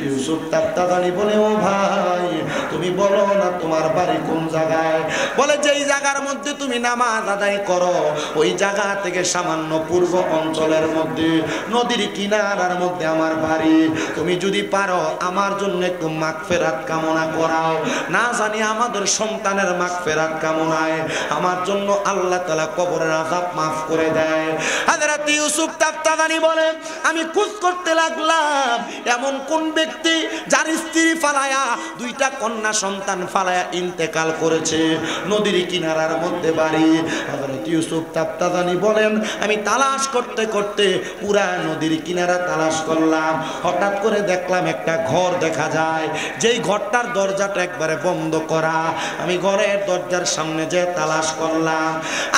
ইউসুফ তাফতাদানি বলে, ও ভাই, তুমি বলো না তোমার বাড়ি কোন জায়গায়? বলে, যেই জায়গার মধ্যে তুমি নামাজ আদায় করো ওই জায়গা থেকে সামান্য পূর্ব অঞ্চলের মধ্যে নদীর কিনারার মধ্যে আমার বাড়ি। তুমি যদি পারো আমার জন্য একটু মাগফিরাত কামনা করাও, না জানি আমাদের সন্তানের মাগফিরাত কামনায় আমার জন্য আল্লাহ তাআলা কবরের আযাব মাফ করে দেয়। হযরত ইউসুফ তাফতাদানি বলে, আমি খোঁজ করতে লাগলাম এমন কোন ব্যক্তি যার স্ত্রী ফালায়া 2টা কন্যা সন্তান ফালায়া ইন্তেকাল করেছে, নদীর কিনারার মধ্যে বাড়ি। হযরত ইউসুফ তাফতাদানি বলেন, আমি তালাশ করতে করতে পুরা নদীর কিনারা তালাশ করলাম। হঠাৎ করে দেখলাম একটা ঘর দেখা যায়, যেই ঘরটার দরজাটা একবারে বন্ধ করা। আমি ঘরের দরজার সামনে যে তালাশ করলাম,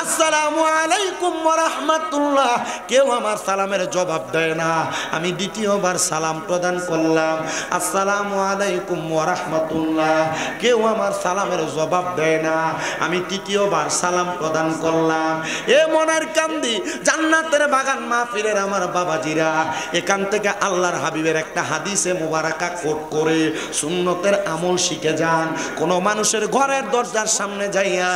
আসসালামু আলাইকুম ওয়া রাহমাতুল্লাহ, কেউ আমার সালামের জবাব দেয় না। আমি দ্বিতীয়বার সালাম প্রদান করলাম, আসসালামু আলাইকুম ওয়া রাহমাতুল্লাহ, কেউ আমার সালামের জবাব দেয় না। আমি তৃতীয়বার সালাম প্রদান করলাম। এ মনের কান্দি জান্নাতের বাগান মাহফিলের আমার বাবাজিরা, এখান থেকে আল্লাহর হাবিবের একটা হাদিসে মুবারাকা কোট করে সুন্নতের আমল শিখে যান। কোন মানুষের ঘরের দরজার সামনে যাইয়া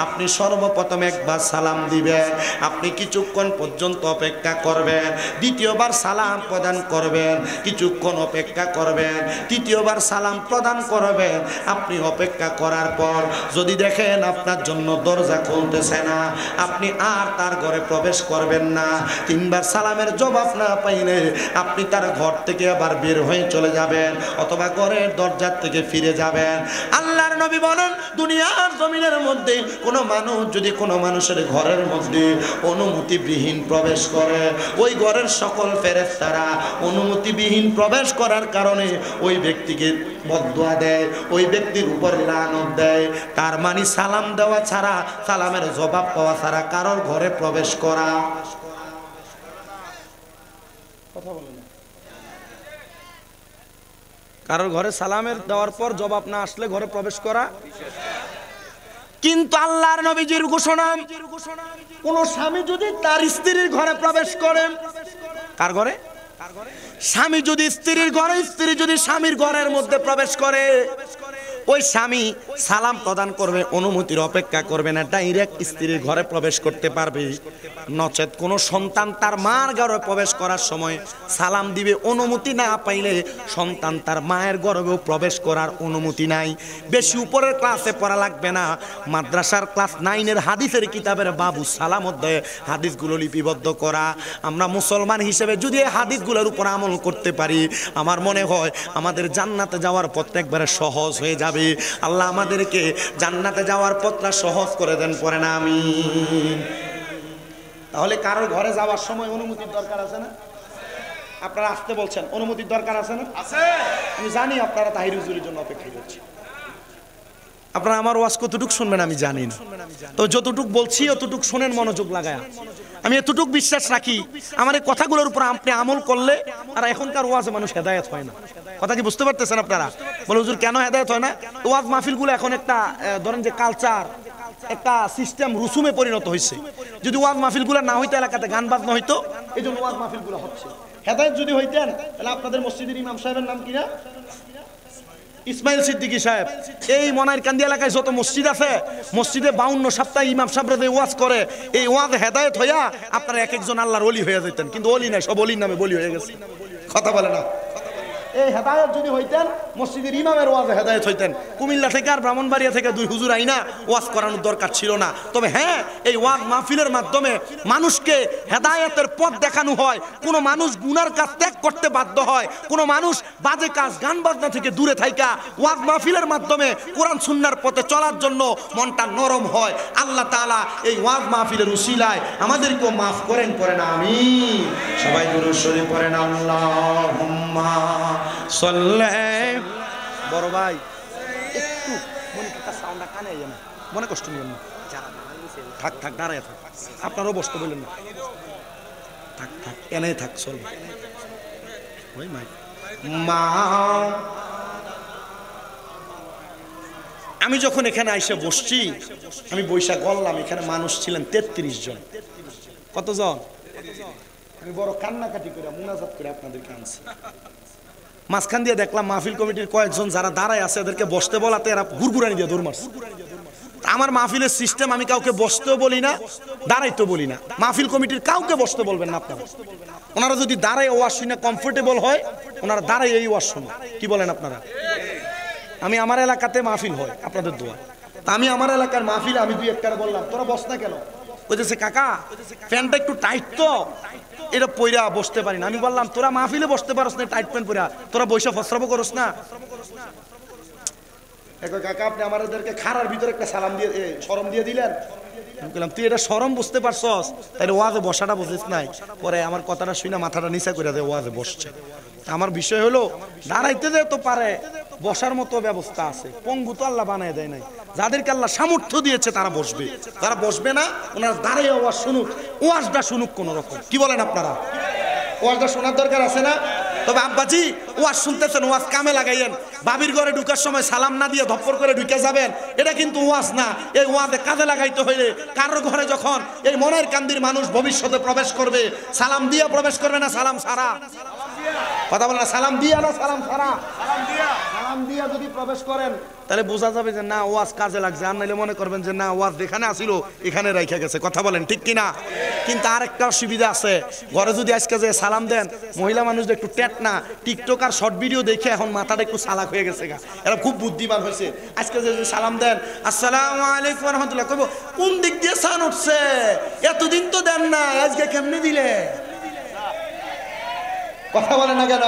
আপনি সর্বপ্রথম একবার সালাম দিবেন, আপনি কিছুক্ষণ পর্যন্ত অপেক্ষা করবেন, দ্বিতীয়বার সালাম প্রদান করবেন, কিছুক্ষণ অপেক্ষা করবেন, তৃতীয়বার সালাম প্রদান করবেন। আপনি অপেক্ষা করার পর যদি দেখেন আপনার জন্য দরজা খুলতেছে না, আপনি আর তার ঘরে প্রবেশ করবেন না। 3বার সালামের জবাব না পাইলে আপনি তার ঘর থেকে আবার বের হয়ে চলে যাবেন অথবা ঘরের দরজার থেকে ফিরে যাবেন। আল্লাহর নবী বলেন, দুনিয়ার জমিনের মধ্যে কোনো মানুষ যদি কোনো মানুষের ঘরের মধ্যে অনুমতিবিহীন প্রবেশ করে, ওই ঘরের সকল ফেরেশতারা অনুমতিবিহীন প্রবেশ করার কারণে ওই ব্যক্তিকে বদদুয়া দেয়, ওই ব্যক্তির উপর লানত দেয়। তার মানে সালাম দেওয়া ছাড়া, সালামের জবাব পাওয়া ছাড়া কারোর ঘরে প্রবেশ করা। কথা বলেন, কারোর ঘরে সালামের দেওয়ার পর জবাব না আসলে ঘরে প্রবেশ করা। কিন্তু আল্লাহর নবীজির ঘোষণা, কোন স্বামী যদি তার স্ত্রীর ঘরে প্রবেশ করে, কার ঘরে? স্বামী যদি স্ত্রীর ঘরে, স্ত্রী যদি স্বামীর ঘরের মধ্যে প্রবেশ করে, ওই স্বামী সালাম প্রদান করবে, অনুমতির অপেক্ষা করবে না, ডাইরেক্ট স্ত্রীর ঘরে প্রবেশ করতে পারবে। নচেত কোন সন্তান তার মার ঘরে প্রবেশ করার সময় সালাম দিবে, অনুমতি না পাইলে সন্তান তার মায়ের ঘরেও প্রবেশ করার অনুমতি নাই। বেশি উপরের ক্লাসে পড়া লাগবে না, মাদ্রাসার ক্লাস 9-এর হাদিসের কিতাবের বাবু সালাম অধ্যায়ে হাদিসগুলো লিপিবদ্ধ করা। আমরা মুসলমান হিসেবে যদি এই হাদিসগুলোর উপর আমল করতে পারি, আমার মনে হয় আমাদের জান্নাতে যাওয়ার পথটা একবারে সহজ হয়ে যাবে। আল্লাহ আমাদেরকে জান্নাতে যাওয়ার পথটা সহজ করে দেন, পড়েন আমিন। তাহলে কারোর ঘরে যাওয়ার সময় অনুমতির দরকার আছে না? আপনারা আসতে বলছেন, অনুমতির দরকার আছে না? আছে। আমি জানি আপনারা তাহির হুজুরের জন্য অপেক্ষা করছেন। আপনারা আমার ওয়াজ কতটুকু শুনবেন আমি জানি না, তো যতটুকু বলছি অতটুকু শুনেন মনোযোগ লাগায়া। আমি এতটুকু বিশ্বাস রাখি, আমার এই কথাগুলোর উপর আপনি আমল করলে, আর এখনকার ওয়াজে মানুষ হেদায়েত হয় না। কথা কি বুঝতে পারতেছেন আপনারা? বলে হুজুর কেন হেদায়েত হয় না? ওয়াজ মাহফিলগুলো এখন একটা ধরেন যে কালচার, একটা সিস্টেম, রুসুমে পরিণত হয়েছে। যদি ওয়াজ মাহফিলগুলো না হইতো, এলাকাতে গান বাজনা হইতো, এই জন্য ওয়াজ মাহফিলগুলো হচ্ছে। হেদায়েত যদি হইতেন তাহলে আপনাদের মসজিদের ইমাম সাহেবের নাম কি না? ইসমাইল সিদ্দিকী সাহেব। এই মনাইরকান্দি এলাকায় যত মসজিদ আছে, মসজিদে 52 সপ্তাহে ইমাম সাহেবরা যে ওয়াজ করে, এই ওয়াজ হেদায়েত হইয়া আপনারা এক একজন আল্লাহর ওলি হয়ে যেতেন। কিন্তু ওলি নাই, সব ওলির নামে বলি হয়ে গেছে। কথা বলে না। এই হেদায়েত যদি হইতেন, মসজিদের ইমামের ওয়াজে হেদায়েত হইতেন। কুমিল্লা থেকে আর ব্রাহ্মণবাড়িয়া থেকে 2 হুজুর আইনা ওয়াজ করানোর দরকার ছিল না। তবে হ্যাঁ, এই ওয়াজ মাহফিলের মাধ্যমে মানুষকে হেদায়েতের পথ দেখানো হয়। কোনো মানুষ গুনার কাজ ত্যাগ করতে বাধ্য হয়, কোনো মানুষ বাজে কাজ, গান বাজনা থেকে দূরে থাইকা ওয়াজ মাহফিলের মাধ্যমে কোরআন সুন্নাহর পথে চলার জন্য মনটা নরম হয়। আল্লাহ তাআলা এই ওয়াজ মাহফিলের উসিলায় আমাদেরকেও মাফ করেন, পড়েন আমিন। সবাই দুরূদ শরীফ পড়েন। আল্লাহুম্মা সাল্লি। বড় ভাই একটু মনে একটা সাউন্ডটা কানে আইয়া না, মনে কষ্ট নিয়েন না। থাক থাক, দাঁড়ায় থাক, আপনারও বসতে বললেন না। থাক থাক, এনে থাক, চল। ওই মাই মা, আমি যখন এখানে আইসা বসছি, আমি বৈশা গল্লাম, এখানে মানুষ ছিলেন 33 জন। কতজন? আমি বড় কান্নাকাটি করে মুনাজাত করে আপনাদেরকে আনছি। মাঝখান দিয়ে দেখলাম মাহফিল কমিটির কয়েকজন যারা দাঁড়ায় আছে, এদেরকে বসতে বলাতে এরা গুরগুরানি দিয়ে দৌড় মারছে। আমার মাহফিলের সিস্টেম, আমি কাউকে বসতেও বলি না, দাঁড়াইতেও বলি না। মাহফিল কমিটির কাউকে বসতে বলবেন না আপনারা। ওনারা যদি দাঁড়ায় ওয়াজ শুনে কমফোর্টেবল হয়, ওনারা দাঁড়ায় এই ওয়াজ শুনে। কি বলেন আপনারা? আমি আমার এলাকাতে মাহফিল হয় আপনাদের দোয়া, তা আমি আমার এলাকার মাহফিল আমি 2-1 বললাম, তোরা বস না কেন? বলতেছে কাকা প্যান্টটা একটু টাইট তো, এটা পইরা বসতে পারি না। আমি বললাম তোরা মাহফিলে বসতে পারস না টাইট প্যান্ট পইরা, তোরা বৈশা ফসরাবো করস না। কাকা আপনি আমাদেরকে খারার ভিতরে একটা সালাম দিয়ে শরম দিয়ে দিলেন। আমি বললাম তুই এটা শরম বুঝতে পারছস, তাইলে ওয়াজে বসাটা বুঝিস নাই। পরে আমার কথাটা শুনে মাথাটা নিচা করে দেয়, ওয়াজে বসছে। আমার বিষয় হলো দাঁড়াইতে যে তো পারে, বসার মতো ব্যবস্থা আছে। পঙ্গু তো আল্লাহ বানায় দেয় নাই, যাদেরকে আল্লাহ সামর্থ্য দিয়েছে তারা বসবে, যারা বসবে না ওনারা দাঁড়িয়ে ওয়াজ শুনুক, ওয়াজটা শুনুক কোন রকম। কি বলেন আপনারা? ওয়াজটা শোনার দরকার আছে না? তবে আব্বাজি ওয়াজ শুনতেছেন, ওয়াজ কামে লাগাইয়েন। বাবির ঘরে ঢুকার সময় সালাম না দিয়ে ধপ্পর করে ঢুকে যাবেন, এটা কিন্তু ওয়াজ না। এই ওয়াজে কাজে লাগাইতে হইলে কারোর ঘরে যখন এই মনাইরকান্দির মানুষ ভবিষ্যতে প্রবেশ করবে, সালাম দিয়ে প্রবেশ করবে না সালাম ছাড়া? কথা বলে না, সালাম দিয়া না সালাম ছাড়া? সালাম দিয়া যদি প্রবেশ করেন তাহলে বোঝা যাবে যে না ওয়াজ কাজে লাগছে, আর নাইলে মনে করবেন যে না ওয়াজ যেখানে আসিল এখানে রাইখা গেছে। কথা বলেন ঠিক কিনা? কিন্তু আরেকটা অসুবিধা আছে, ঘরে যদি আজকে যে সালাম দেন, মহিলা মানুষদের একটু টেট না, টিকটক আর শর্ট ভিডিও দেখে এখন মাথাটা একটু চালাক হয়ে গেছে গা, এরা খুব বুদ্ধিমান হয়েছে। আজকে যে সালাম দেন আসসালামু আলাইকুম ওয়া রাহমাতুল্লাহ, কইব কোন দিক দিয়ে সান উঠছে, এতদিন তো দেন না, আজকে কেমনে দিলে? কথা বলে না কেন?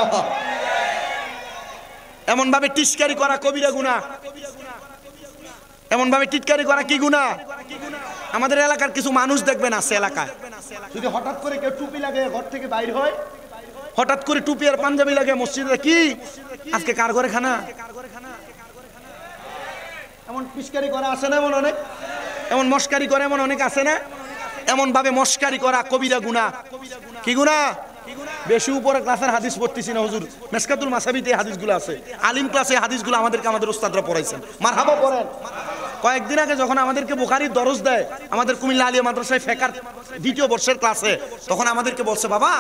এমন ভাবে টিটকারি করা কবিরা গুনাহ, এমন ভাবে টিটকারি করা কি গুনাহ? আমাদের এলাকার কিছু মানুষ দেখবেন আছে এলাকায়, যদি হঠাৎ করে কেউ টুপি লাগে ঘর থেকে বাইর হয়, হঠাৎ করে টুপি আর পাঞ্জাবি লাগে মসজিদে, কি আজকে কার ঘরে খানা? এমন টিটকারি করা আছে না? এমন অনেক, এমন মস্কারি করে এমন অনেক আছে না? এমন ভাবে মস্কারি করা কবিরা গুনাহ। কি গুনাহ? বেশি উপরে ক্লাসের হাদিস পড়তেছি না হুজুর, মেসকাতুল মাসাবিতে হাদিসগুলো আছে, আলিম ক্লাসে হাদিসগুলো আমাদেরকে আমাদের উস্তাদরা পড়াইছেন। মারহাবা পড়েন। কয়েকদিন আগে যখন আমাদেরকে বুখারীর দরস দেয় আমাদের কুমিল্লা আলিয়া মাদ্রাসায় ফেকার দ্বিতীয় বর্ষের ক্লাসে, তখন আমাদেরকে বলছে, বাবা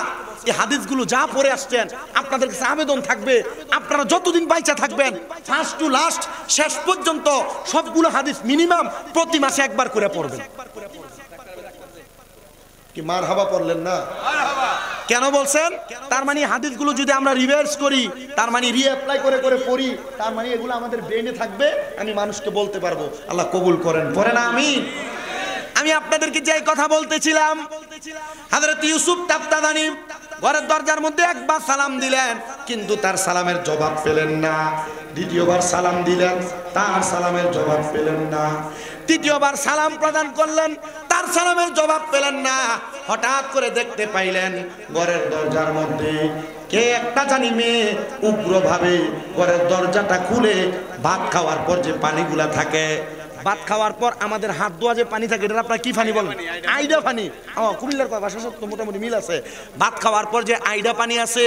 এই হাদিসগুলো যা পড়ে আসছেন আপনাদের কাছে আবেদন থাকবে, আপনারা যতদিন বাইচা থাকবেন ফার্স্ট টু লাস্ট শেষ পর্যন্ত সবগুলো হাদিস মিনিমাম প্রতি মাসে একবার করে পড়বেন। কি মারহাবা পড়লেন না? কেন বলছেন? তার মানে হাদিসগুলো যদি আমরা রিভার্স করি, তার মানে রিঅ্যাপ্লাই করে করে পড়ি, তার মানে এগুলো আমাদের ব্রেনে থাকবে, আমি মানুষকে বলতে পারবো। আল্লাহ কবুল করেন, পড়ে না? আমি আপনাদেরকে যে কথা বলতেছিলাম, হযরত ইউসুফ তাফতাদানি ঘরের দরজার মধ্যে একবার সালাম দিলেন, কিন্তু তার সালামের জবাব পেলেন না। দ্বিতীয়বার সালাম দিলেন, তার সালামের জবাব পেলেন না। তৃতীয়বার সালাম প্রদান করলেন, তার সালামের জবাব পেলেন না। হঠাৎ করে দেখতে পাইলেন ঘরের দরজার মধ্যে কে একটা জানি মেয়ে উগ্রভাবে ঘরের দরজাটা খুলে ভাত খাওয়ার পর যে পানিগুলা থাকে, ভাত খাওয়ার পর আমাদের হাত ধোয়া যে পানি থাকে, এটা আপনারা কি পানি বলেন? আইডা পানি। কুমিল্লার ভাষার সাথে মোটামুটি মিল আছে। ভাত খাওয়ার পর যে আইডা পানি আছে,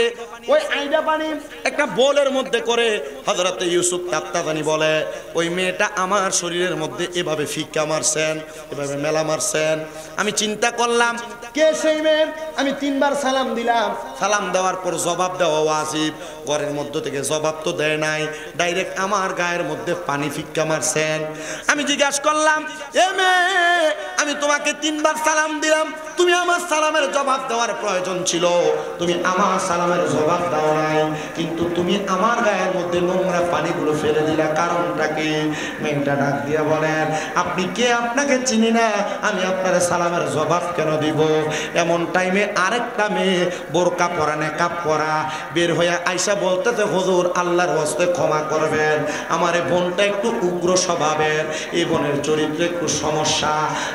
ওই আইডা পানি একটা বোলের মধ্যে করে হযরত ইউসুফ তাফতাদানি বলে, ওই মেয়েটা আমার শরীরের মধ্যে এভাবে ফিক্কা মারছেন, এভাবে মেলা মারছেন। আমি চিন্তা করলাম কে সেই মেয়ে। আমি তিনবার সালাম দিলাম, সালাম দেওয়ার পর জবাব দেওয়া ওয়াজিব। ঘরের মধ্য থেকে জবাব তো দেয় নাই, ডাইরেক্ট আমার গায়ের মধ্যে পানি ফিক্কা মারছেন। আমি জিজ্ঞাসা করলাম, এ মেয়ে, আমি তোমাকে তিনবার সালাম দিলাম, তুমি আমার সালামের জবাব দেওয়ার প্রয়োজন ছিল, তুমি আমার সালামের জবাব দাও নাই, কিন্তু তুমি আমার গায়ের মধ্যে নোংরা পানিগুলো ফেলে দিলা, কারণটা কি? মেয়েটা ডাক দিয়া বলেন, আপনি কে? আপনাকে চিনি না, আমি আপনার সালামের জবাব কেন দিব? এমন টাইমে আরেকটা মেয়ে বোরকা পরা নেকাব পরা বের হয়ে আইসা বলতেছে, হুজুর আল্লাহর ওয়াস্তে ক্ষমা করবেন, আমার এই বোনটা একটু উগ্র স্বভাবের, এই বোনের চরিত্রে একটু সমস্যা,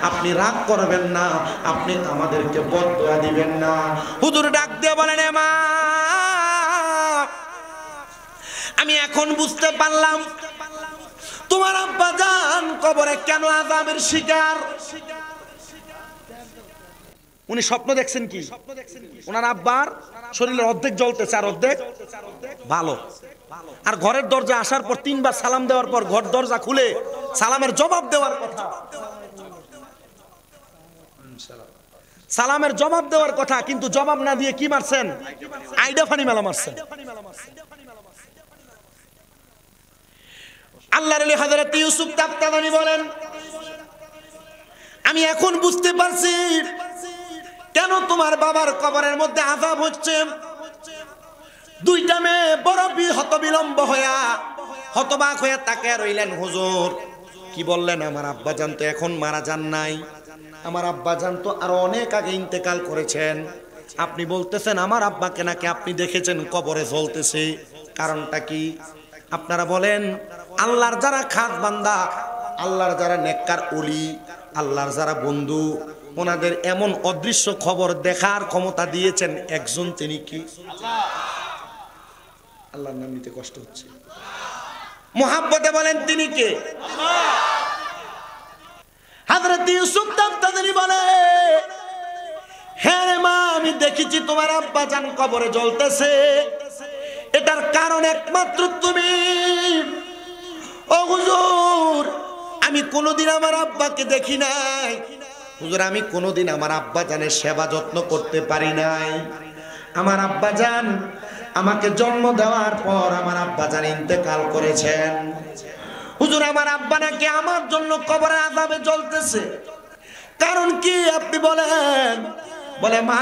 আপনি রাগ করবেন না, আপনি আমাদেরকে বদদোয়া দিবেন না। হুজুর ডাক দিয়ে বলেন, মা, আমি এখন বুঝতে পারলাম তোমার আব্বা জান কবরে কেন আযাবের শিকার। উনি স্বপ্ন দেখছেন কি? ওনার আব্বার শরীরের অর্ধেক জ্বলতেছে আর অর্ধেক ভালো। আর ঘরের দরজা আসার পর তিনবার সালাম দেওয়ার পর ঘর দরজা খুলে সালামের জবাব দেওয়ার কথা, সালামের জবাব দেওয়ার কথা, কিন্তু জবাব না দিয়ে কি মারছেন? আইডা ফানি মেলা মারছেন। আল্লাহর ওলি হযরত ইউসুফ তাফতাদানি বলেন, আমি এখন বুঝতে পারছি কেন তোমার বাবার কবরের মধ্যে আযাব হচ্ছে। দুইটা মেয়ে বড় হতবিলম্ব হইয়া হতবাক হইয়া তাকিয়ে রইলেন। হুজুর কি বললেন? আমার আব্বা জান তো এখন মারা যান নাই, আমার আব্বা জান তো আরো অনেক আগে ইন্তেকাল করেছেন, আপনি বলতেছেন আমার আব্বাকে নাকি আপনি দেখেছেন কবরে জ্বলতেছে, কারণটা কি? আপনারা বলেন, আল্লাহর যারা খাস বান্দা, আল্লাহর যারা নেককার ওলি, আল্লাহর যারা বন্ধু, ওনাদের এমন অদৃশ্য খবর দেখার ক্ষমতা দিয়েছেন একজন, তিনি কি? আল্লাহর নাম নিতে কষ্ট হচ্ছে, মুহাব্বতে বলেন তিনি কে? হযরত ইউসুফ তাফতাদানি বলে, হ্যাঁ রে মা, আমি দেখেছি তোমার আব্বা জান কবরে জ্বলতেছে, এটার কারণ একমাত্র তুমি। ও হুজুর, আমি কোনোদিন আমার আব্বাকে দেখি নাই, হুজুর আমি কোনোদিন আমার আব্বা জানের সেবা যত্ন করতে পারি নাই। আমার আব্বা জান আমাকে জন্ম দেওয়ার পর আমার আব্বা জান ইন্তেকাল করেছেন। হুজুর আমার আব্বা নাকি আমার জন্য কবরের আযাবে জ্বলতেছে, কারণ কি আপনি বলেন? বলে, মা,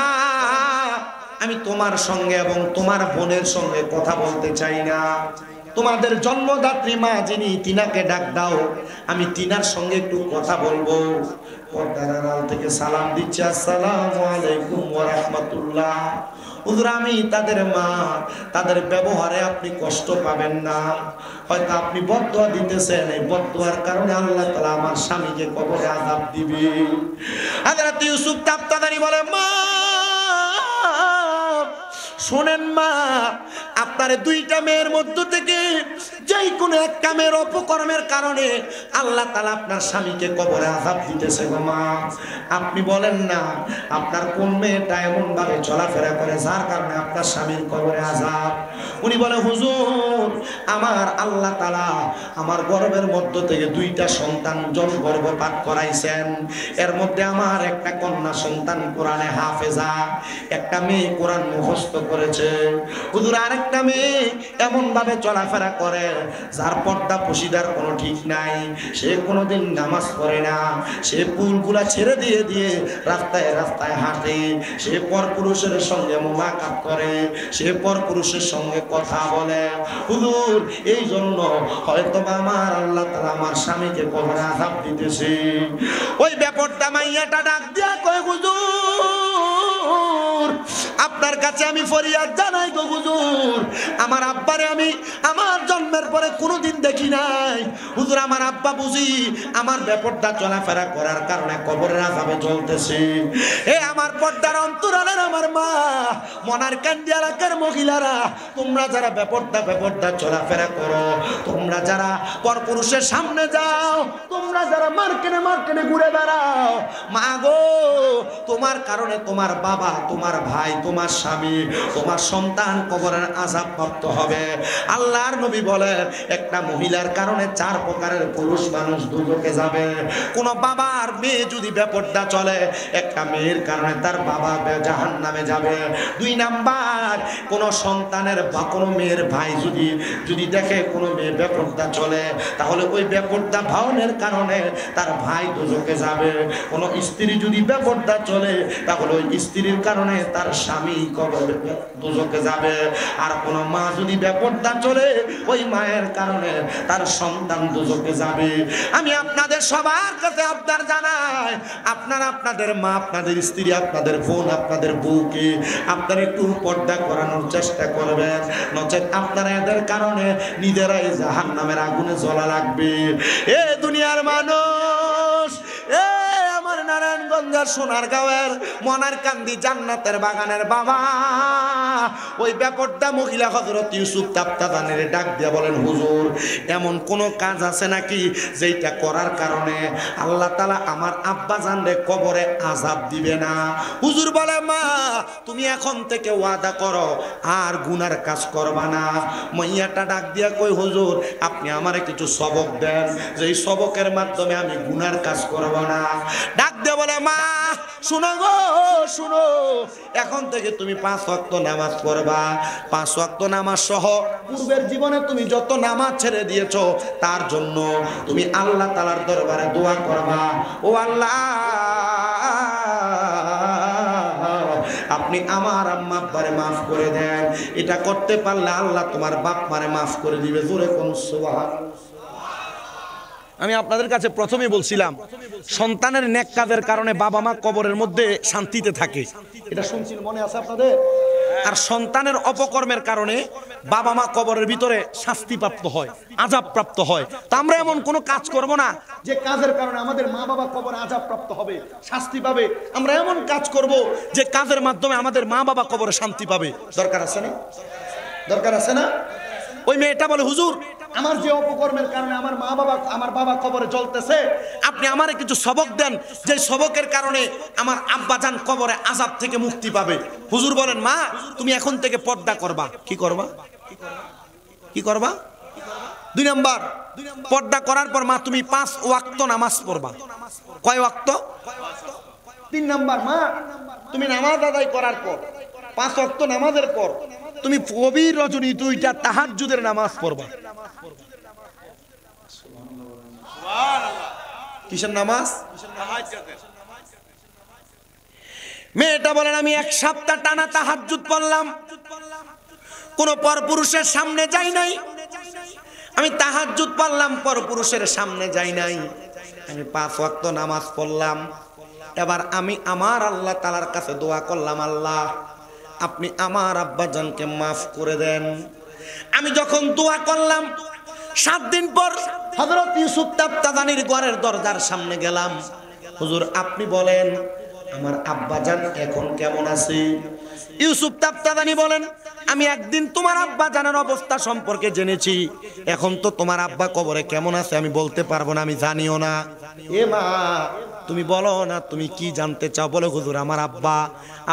আমি তোমার সঙ্গে এবং তোমার বোনের সঙ্গে কথা বলতে চাই না, তোমাদের জন্মদাত্রী মা যিনি, তিনাকে ডাক দাও, আমি তিনার সঙ্গে একটু কথা বলবো। পর্দার আড়াল থেকে সালাম দিচ্ছে, আসসালামু আলাইকুম ওয়া রাহমাতুল্লাহ। হুজুর আমি তাদের মা, তাদের ব্যবহারে আপনি কষ্ট পাবেন না, হয়তো আপনি বদদোয়া দিতেছেন, এই বদদোয়ার কারণে আল্লাহ তাআলা আমার স্বামীকে কবরে আযাব দিবে। হযরত ইউসুফ তাফতাদানি বলে, মা শোনেন মা, আপনার দুইটা মেয়ের মধ্য থেকে যেই কোনো এক কামের অপকর্মের কারণে আল্লাহ তাআলা আপনার স্বামীকে কবরে আযাব দিতেছে গো মা, আপনি বলেন না আপনার কোন মেয়েটা এমন ভাবে চলাফেরা করে যার কারণে আপনার স্বামীর কবরে আযাব। উনি বলে হুজুর আমার আল্লাহ তাআলা আমার গর্ভের মধ্য থেকে 2টা সন্তান গর্ভপাত করাইছেন, এর মধ্যে আমার একটা কন্যা সন্তান কোরআনে হাফেজা, একটা মেয়ে কোরআন মুখস্থ করেছে। হুজুর আরেকটা মেয়ে এমন ভাবে চলাফেরা করে যার পর্দা পশিদার কোনো ঠিক নাই, সে কোনোদিন নামাজ পড়ে না, সে পুলগুলা ছেড়ে দিয়ে দিয়ে রাস্তায় রাস্তায় হাঁটে, সে পরপুরুষের সঙ্গে মুলাকাত করে, সে পরপুরুষের সঙ্গে কথা বলে। হুজুর এই জন্য হয়তো আমার আল্লাহ তাআলা আমার স্বামীকে কবরে আযাব দিতেছে। ওই ব্যাপারটা মাইয়াটা ডাক দিয়া কয় হুজুর আপনার কাছে আমি ফরিয়াদ জানাই গো হুজুর, আমার আব্বারে আমি আমার জন্মের পরে কোনোদিন দেখি নাই। হুজুর আমার আব্বা বুঝি আমার বেপরদা চলাফেরা করার কারণে কবরের আযাবে জ্বলতেছে। এ আমার পর্দার অন্তরালের আমার মা, মনার কান্দি এলাকার মহিলারা, তোমরা যারা বেপরদা চলাফেরা করো, তোমরা যারা পরপুরুষের সামনে যাও, তোমরা যারা মার্কেটে ঘুরে বেড়াও, মা গো তোমার কারণে তোমার বাবা, তোমার ভাই, তোমার স্বামী, তোমার সন্তান কবরের আযাব প্রাপ্ত হবে। আল্লাহর নবী বলে একটা মহিলার কারণে 4 প্রকারের পুরুষ মানুষ দুজকে যাবে। কোন বাবার মেয়ে যদি বেপরদা চলে, একটা মেয়ের কারণে তার বাবা জাহান্নামে যাবে। 2 নাম্বার কোন সন্তানের বা কোনো মেয়ের ভাই যদি দেখে কোনো মেয়ে বেপরদা চলে, তাহলে ওই বেপরদা ভাওনের কারণে তার ভাই দুজকে যাবে। কোন স্ত্রী যদি বেপরদা চলে, তাহলে ওই স্ত্রীর কারণে তার স্বামী কবরে দুজকে যাবে। আর কোন মা যদি বেপরদা চলে, ওই মায়ের কারণে তার সন্তান দুজকে যাবে। আমি আপনাদের সবার কাছে আবদার জানাই, আপনারা আপনাদের মা, আপনাদের স্ত্রী, আপনাদের বোন, আপনাদের বউকে আপনারা একটু পর্দা করানোর চেষ্টা করবেন, নচেত আপনারা এদের কারণে নিজেরাই জাহান্নামের আগুনে জ্বলা লাগবে। এ দুনিয়ার মানুষ, এ আমার নারায়ণগঞ্জের সোনারগাঁওয়ের মনার কান্দি জান্নাতের বাগানের বাবা, ওই বেপরদা মহিলা হযরত ইউসুফ তাফতাদানের ডাক দিয়া বলেন হুজুর এমন কোন কাজ আছে নাকি যেটা করার কারণে আল্লাহ তাআলা আমার আব্বা জানরে কবরে আযাব দিবে না? হুজুর বলে মা তুমি এখন থেকে ওয়াদা করো আর গুনার কাজ করবা না। মাইয়াটা ডাক দিয়া কই হুজুর আপনি আমারে কিছু সবক দেন, যেই সবকের মাধ্যমে আমি গুনার কাজ করব না। ডাক দিয়া বলে মা শুনো গো শুনো, এখন থেকে তুমি 5 ওয়াক্ত নামাজ পড়বা। 5 ওয়াক্ত নামাজ সহ পূর্বের জীবনে তুমি যত নামাজ ছেড়ে দিয়েছো তার জন্য তুমি আল্লাহ তাআলার দরবারে দোয়া করবা, ও আল্লাহ আপনি আমার আম্মা আব্বারে মাফ করে দেন। এটা করতে পারলে আল্লাহ তোমার বাপ মারে মাফ করে দিবে। জোরে কোন সুবহানাল্লাহ। আমি আপনাদের কাছে প্রথমেই বলছিলাম সন্তানের নেক কাজের কারণে বাবা মা কবরের মধ্যে শান্তিতে থাকে, এটা শুনছেন মনে আছে আপনাদের? আর সন্তানের অপকর্মের কারণে বাবা মা কবরের ভিতরে শাস্তিপ্রাপ্ত হয়, আযাব প্রাপ্ত হয়। তা আমরা এমন কোনো কাজ করব না যে কাজের কারণে আমাদের মা বাবা কবরে আযাব প্রাপ্ত হবে, শাস্তি পাবে। আমরা এমন কাজ করব যে কাজের মাধ্যমে আমাদের মা বাবা কবরে শান্তি পাবে। দরকার আছে না? দরকার আছে না? ওই মেয়েটা বলে হুজুর আমার যে অপকর্মের কারণে আমার বাবা কবরে জ্বলতেছে, আপনি আমারে কিছু সবক দেন যে সবকের কারণে আমার আব্বাজান কবরে আযাব থেকে মুক্তি পাবে। হুজুর বলেন মা তুমি এখন থেকে পর্দা করবা। কি করবা? কি করবা? 2 নাম্বার পর্দা করার পর মা তুমি 5 ওয়াক্ত নামাজ পড়বা। কয় ওয়াক্ত? 3 নাম্বার মা তুমি নামাজ আদায় করার পর 5 ওয়াক্ত নামাজের পর তুমি গভীর রজনী 2টা তাহাজ্জুদের নামাজ পড়বা। কিসের নামাজ? মেয়েটা বলেন আমি 1 সপ্তাহ টানা তাহাজ্জুদ পড়লাম, কোন পরপুরুষের সামনে যাই নাই। আমি তাহাজ্জুদ পড়লাম, পরপুরুষের সামনে যাই নাই। আমি 5 ওয়াক্ত নামাজ পড়লাম। এবার আমি আমার আল্লাহ তাআলার কাছে দোয়া করলাম, আল্লাহ আপনি আমার আব্বাজানকে মাফ করে দেন। আমি যখন দোয়া করলাম 7 দিন পর হযরত ইউসুফ তাফতাদানির ঘরের দরজার সামনে গেলাম। হুজুর আপনি বলেন আমার আব্বাজান এখন কেমন আছে? ইউসুফ তাফতাদানি বলেন, আমি একদিন তোমার আব্বা জানার অবস্থা সম্পর্কে জেনেছি। এখন তো তোমার আব্বা কবরে কেমন আছে আমি বলতে পারবো না, আমি জানিও না। এ মা, তুমি বলো না তুমি কি জানতে চাও? বলো হুজুর, আমার আব্বা,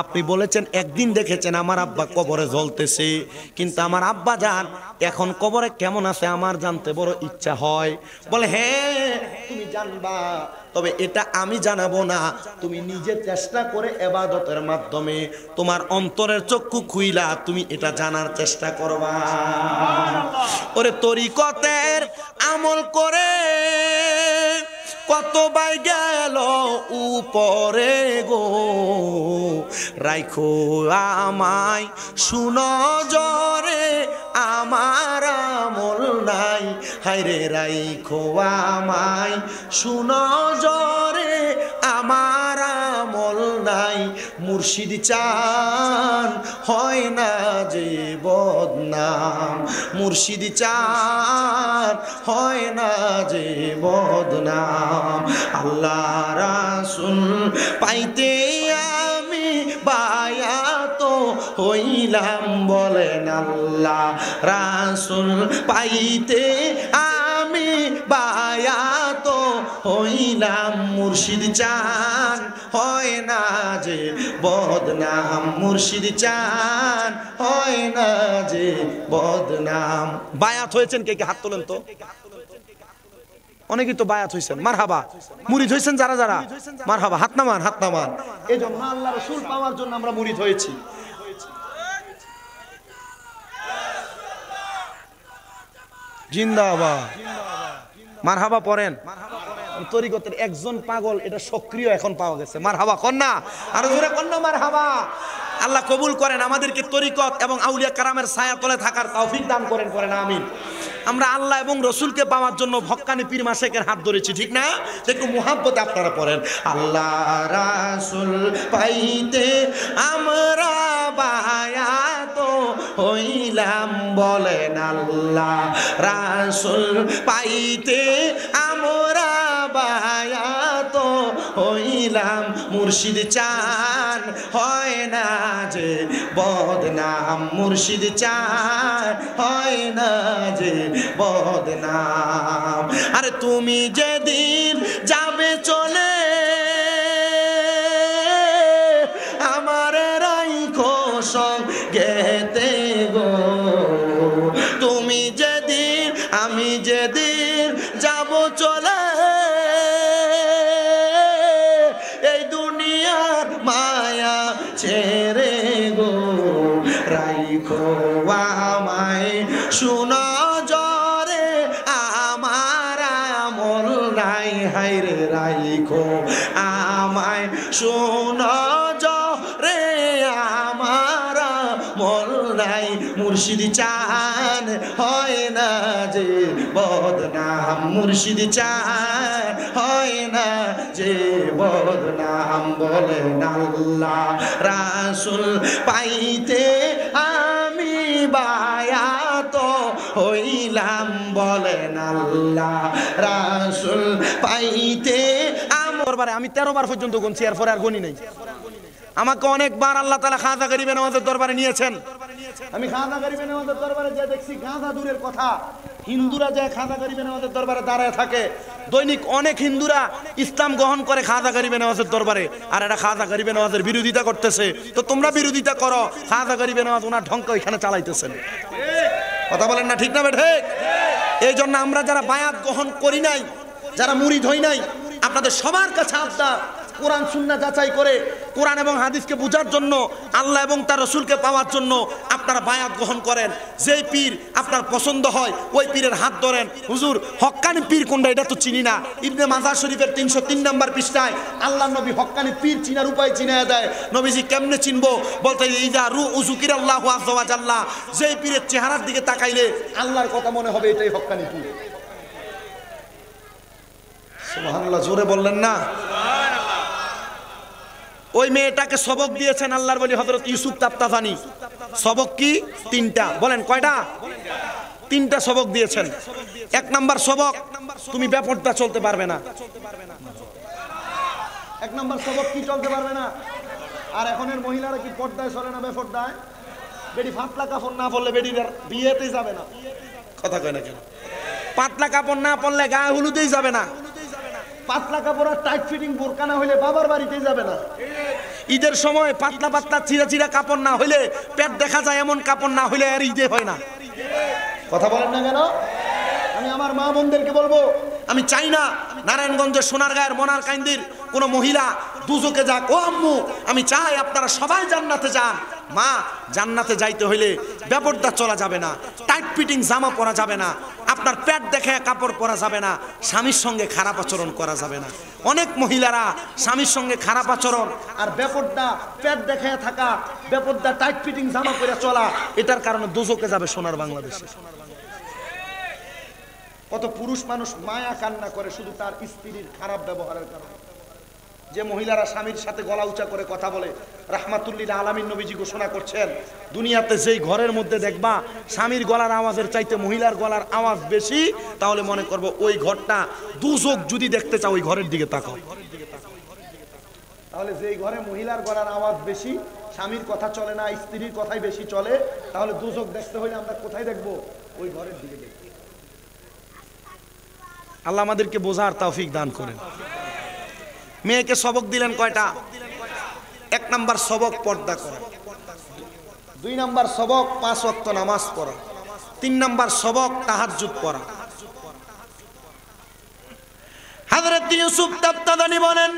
আপনি বলেছেন একদিন দেখেছেন আমার আব্বা কবরে জ্বলতেছে, কিন্তু আমার আব্বা জান এখন কবরে কেমন আছে আমার জানতে বড় ইচ্ছা হয়। বলে হ্যাঁ তুমি জানবা, তবে এটা আমি জানাবো না, তুমি নিজে চেষ্টা করে ইবাদতের মাধ্যমে তোমার অন্তরের চক্ষু খুইলা তুমি এটা জানার চেষ্টা করবা। ওরে তরিকতের আমল করে কত বাই গেল উপরে গো, রাইখো আমায় সুনজরে আমার আমল নাই, হায়রে রাইখো আমায় সুনজরে আমার আমল নাই। মুর্শিদ চান হয় না যে বদনাম, মুর্শিদ চান হয় না যে বদনাম। আল্লাহ রাসূল পাইতে আমি বায়াত হইলাম, বলেন আল্লাহ রাসূল পাইতে আমি বায়াত হইলাম। মুর্শিদ চান হয় না যে বদনাম, মুর্শিদ চান হয় না যে বদনাম। বায়াত হয়েছেন কে কে? হাত তোলেন তো। অনেকেই তো বায়াত হয়েছেন, মারহাবা। মুরিদ হয়েছেন যারা যারা, মারহাবা, হাত নামান, হাত নামান। এই জন্য আল্লাহ রাসূল পাওয়ার জন্য আমরা মুরিদ হয়েছি। জিন্দাবাদ, মারহাবা পড়েন। তরিকতের একজন পাগল এটা সক্রিয় এখন পাওয়া গেছে, মারহাবা কন্যা, আরো জোরে কন্যা মারহাবা। আল্লাহ কবুল করেন, আমাদেরকে তরিকত এবং আউলিয়া কারামের ছায়া তলে থাকার তৌফিক দান করেন, করেন আমিন। আমরা আল্লাহ এবং রসুলকে পাওয়ার জন্য ভক্কানি পীর মাশেকের হাত ধরেছি, ঠিক না? একটু মুহাব্বতে আপনারা পড়েন, আল্লাহ রাসূল পাইতে আমরা বায়াত হইলাম, বলেন আল্লাহ রাসূল পাইতে আমরা বায়াত হইলাম। মুর্শিদ চান হয় না যে বদনাম, মুর্শিদ চান হয় না যে বদনাম। আরে তুমি যেদিন যাবে চলে আমার রাইখো সঙ্গেতে গো, তুমি যেদিন আমি যেদিন যাব চলে এই দুনিয়ার মায়া ছেড়ে গো, রাইখো আমায় সুনজরে আমার আমল নাই, হায়রে রাইখো আমায় সুনজরে আমার আমল নাই। মুর্শিদ চান হয় না যে বদনাম, মুর্শিদ চান হয় না যে বদনাম, বলেন আল্লাহ রাসূল পাইতে আমি বায়াত হইলাম, বলেন আল্লাহ রাসূল পাইতে দরবারে আমি 13 বার পর্যন্ত গুনছি, এরপরে আর গনি নাই। আমাকে অনেকবার আল্লাহ তাআলা খাজা গরিবে নওয়াজের দরবারে নিয়েছেন। আমি খাজা গরিবে নওয়াজের দরবারে যে দেখছি, গাঁজা দূরের কথা, হিন্দুরা যে খাজা গরিবে নওয়াজের দরবারে দাঁড়ায় থাকে, দৈনিক অনেক হিন্দুরা ইসলাম গ্রহণ করে খাজা গরিবে নওয়াজের দরবারে, আর এটা খাজা গরিবে নওয়াজের বিরোধিতা করতেছে। তো তোমরা বিরোধিতা করো, খাজা গরিবে নওয়াজ ওনার ঢঙ্কা ওইখানে চালাইতেছেন। কথা বলেন না, ঠিক না বেঠিক? এই জন্য আমরা যারা বায়াত গ্রহণ করি নাই, যারা মুরিদ হই নাই, আপনাদের সবার কাছে আবদার, কোরআন সুন্নাহ যাচাই করে কোরআন এবং হাদিসকে বোঝার জন্য, আল্লাহ এবং তার রসুলকে পাওয়ার জন্য আপনারা বায়াত গ্রহণ করেন। যেই পীর আপনার পছন্দ হয় ওই পীরের হাত ধরেন। হুজুর হক্কানি পীর কোনটা এটা তো চিনি না। ইবনে মাজাহ শরীফের 303 নম্বর পৃষ্ঠায় আল্লাহ নবী হক্কানি পীর চিনার উপায় চিনায় দেয়। নবীজি কেমনে চিনবো? বলতে ইজা রু উযুকিরাল্লাহু আযজা ওয়া জাল্লা, যেই পীরের চেহারার দিকে তাকাইলে আল্লাহর কথা মনে হবে, এটাই হক্কানি পীর। সুবহানাল্লাহ, জোরে বললেন না? ওই মেয়েটাকে সবক দিয়েছেন আল্লাহর ওলি হযরত ইউসুফ তাফতাজানি। সবক কি? 3টা। বলেন কয়টা? 3টা সবক দিয়েছেন। 1 নাম্বার সবক, তুমি বেপরদা চলতে পারবে না। 1 নাম্বার সবক কি চলতে পারবে না? আর এখনের মহিলারা কি পর্দায় চলে না বেপর্দায়? বেডি পাতলা কাপড় না পরলে বেডির বিয়েতেই যাবে না। কথা কয় না কেন? পাতলা কাপড় না পরলে গায়ে হলুদেই যাবে না। পাতলা কাপড় আর টাইট ফিটিং বোরকা না হইলে বাবার বাড়িতেই যাবে না। ঈদের সময় পাতলা পাতলা চিরা চিরা কাপড় না হইলে, পেট দেখা যায় এমন কাপড় না হইলে আর ঈদে হয় না। কথা বলেন না কেন? আমি আমার মা বোনদেরকে বলবো, আমি চাই না নারায়ণগঞ্জের সোনারগাঁয়ের মনারকান্দির কোনো মহিলা দুজকে যাক। ও আম্মু, আমি চাই আপনারা সবাই জান্নাতে যান। মা, জান্নাতে যাইতে হইলে বেপরদা চলা যাবে না, টাইট ফিটিং জামা পরা যাবে না, আপনার পেট দেখে কাপড় পরা যাবে না, স্বামীর সঙ্গে খারাপ আচরণ করা যাবে না। অনেক মহিলারা স্বামীর সঙ্গে খারাপ আচরণ আর বেপরদা পেট দেখে থাকা, বেপরদা টাইট ফিটিং জামা পরে চলা, এটার কারণে দুজকে যাবে সোনার বাংলাদেশে। কত পুরুষ মানুষ মায়া কান্না করে শুধু তার স্ত্রীর খারাপ ব্যবহারের কারণে। যে মহিলারা স্বামীর সাথে গলা উঁচা করে কথা বলে, রাহমাতুল্লিল আলামিন নবীজি ঘোষণা করছেন, দুনিয়াতে যেই ঘরের মধ্যে দেখবা স্বামীর গলার আওয়াজের চাইতে মহিলার গলার আওয়াজ বেশি, তাহলে মনে করবো ওই ঘরটা দুজক। যদি দেখতে চাও ওই ঘরের দিকে তাকাও। তাহলে যেই ঘরে মহিলার গলার আওয়াজ বেশি, স্বামীর কথা চলে না, স্ত্রীর কথাই বেশি চলে, তাহলে দুজক দেখতে হলে আমরা কোথায় দেখবো? ওই ঘরের দিকে দেখবো। আল্লাহ আমাদেরকে বোঝার তৌফিক দান করেন। মেয়েকে সবক দিলেন কয়টা? 1 নাম্বার সবক পর্দা করা, 2 নাম্বার সবক 5 ওয়াক্ত নামাজ পড়া, 3 নাম্বার সবক তাহাজ্জুদ পড়া। হযরত ইউসুফ তাবতাদানি বলেন,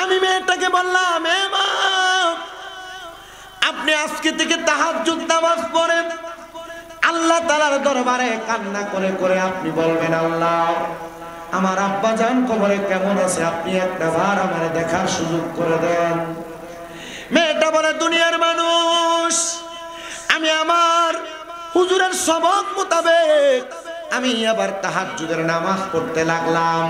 আমি মেয়েটাকে বললাম, এ মা, আপনি আজকে থেকে তাহাজ্জুদ নামাজ পড়েন। আল্লাহ তাআলার দরবারে কান্না করে করে আপনি বলবেন, আল্লাহ, আমার আব্বা জান কবরে কেমন আছে, আপনি একটা বার আমার দেখার সুযোগ করে দেন। মেয়েটা বলে, দুনিয়ার মানুষ, আমি আমার হুজুরের সবক মোতাবেক আমি আবার তাহাজ্জুদের নামাজ পড়তে লাগলাম।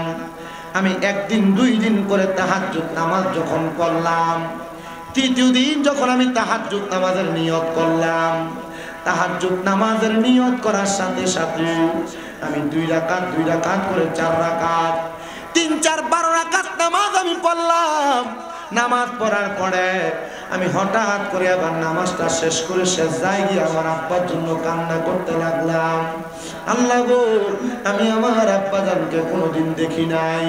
আমি 1 দিন 2 দিন করে তাহাজ্জুদ নামাজ যখন পড়লাম, 3য় দিন যখন আমি তাহাজ্জুদ নামাজের নিয়ত করলাম, তাহাজ্জুদ নামাজের নিয়ত করার সাথে সাথে আমি 2 রাকাত করে 4 রাকাত, 3 4 12 রাকাত নামাজ আমি পড়লাম। নামাজ পড়ার পরে আমি হঠাৎ করে আবার নামাজটা শেষ করে সেজদায় গিয়ে আমার আব্বার জন্য কান্না করতে লাগলাম। আল্লাহ গো, আমি আমার আব্বা জানকে কোনোদিন দেখি নাই,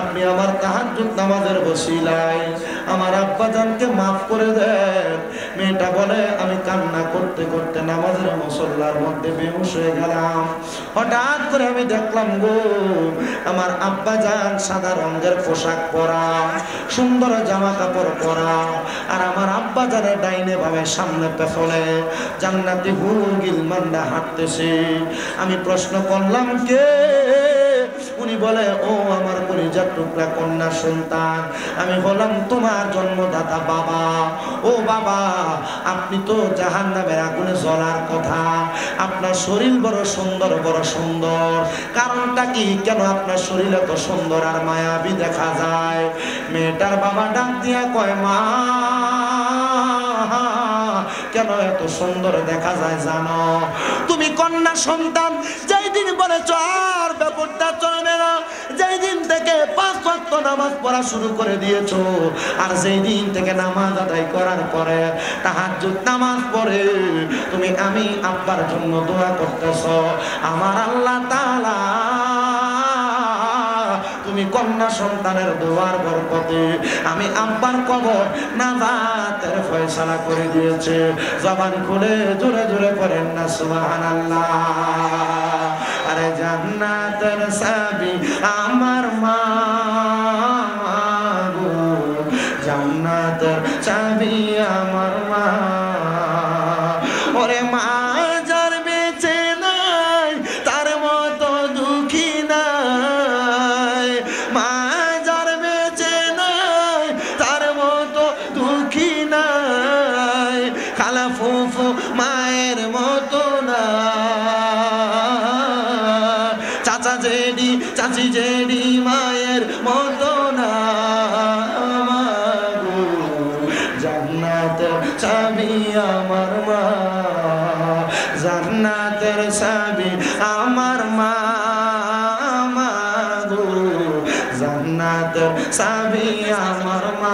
আপনি আমার তাহাজ্জুদ নামাজের ওসিলায় আমার আব্বা জানকে মাফ করে দেন। মেয়েটা বলে, আমি কান্না করতে করতে নামাজের মুসল্লার মধ্যে বেহুশ হয়ে গেলাম। হঠাৎ করে আমি দেখলাম গো, আমার আব্বা জান সাদা রঙের পোশাক পরা, সুন্দর জামা কাপড় পরা, আর আমার আব্বা জানের ডাইনে বামে সামনে পেছনে জান্নাতি হুর গিলমানরা হাঁটতেছে। আমি প্রশ্ন করলাম, কে? উনি বলে, ও আমার কলিজার টুকরা কন্যা সন্তান, আমি বললাম, তোমার জন্মদাতা বাবা। ও বাবা, আপনি তো জাহান্নামের আগুনে জ্বলার কথা, আপনার শরীর বড় সুন্দর, বড় সুন্দর, কারণটা কি? কেন আপনার শরীর এত সুন্দর আর মায়াবী দেখা যায়? মেয়েটার বাবা ডাক দিয়া কয়, মা, কেন এত সুন্দর দেখা যায় জানো? তুমি কন্যা সন্তান, যেই দিন বলেছ আর বেপরদা চলবে না, যেই দিন থেকে 5 ওয়াক্ত নামাজ পড়া শুরু করে দিয়েছো, আর যেই দিন থেকে নামাজ আদায় করার পরে তাহাজ্জুদ নামাজ পড়ে তুমি আমি আব্বার জন্য দোয়া করতেছ, আমার আল্লাহ তাআলা তুমি কন্যা সন্তানের দোয়ার বরকতে আমি আব্বার কবর নাজাতের ফয়সালা করে দিয়েছে। জবান খুলে জোরে জোরে পড়েন না সুবহানাল্লাহ। আরে জান্নাতের চাবি আমার মা গো, জান্নাতের চাবি আমার মা। ওরে মা, যার বেঁচে নাই তার মতো দুঃখী নাই, মা যার বেঁচে নাই তার মতো দুঃখী নাই, খালা ফুফু মায়ের মতো না, চাচা জেডি চাচি জেডি মায়ের মতো না। জান্নাতের চাবি আমার মা, জান্নাতের চাবি আমার মা, জান্নাতের চাবি আমার মা।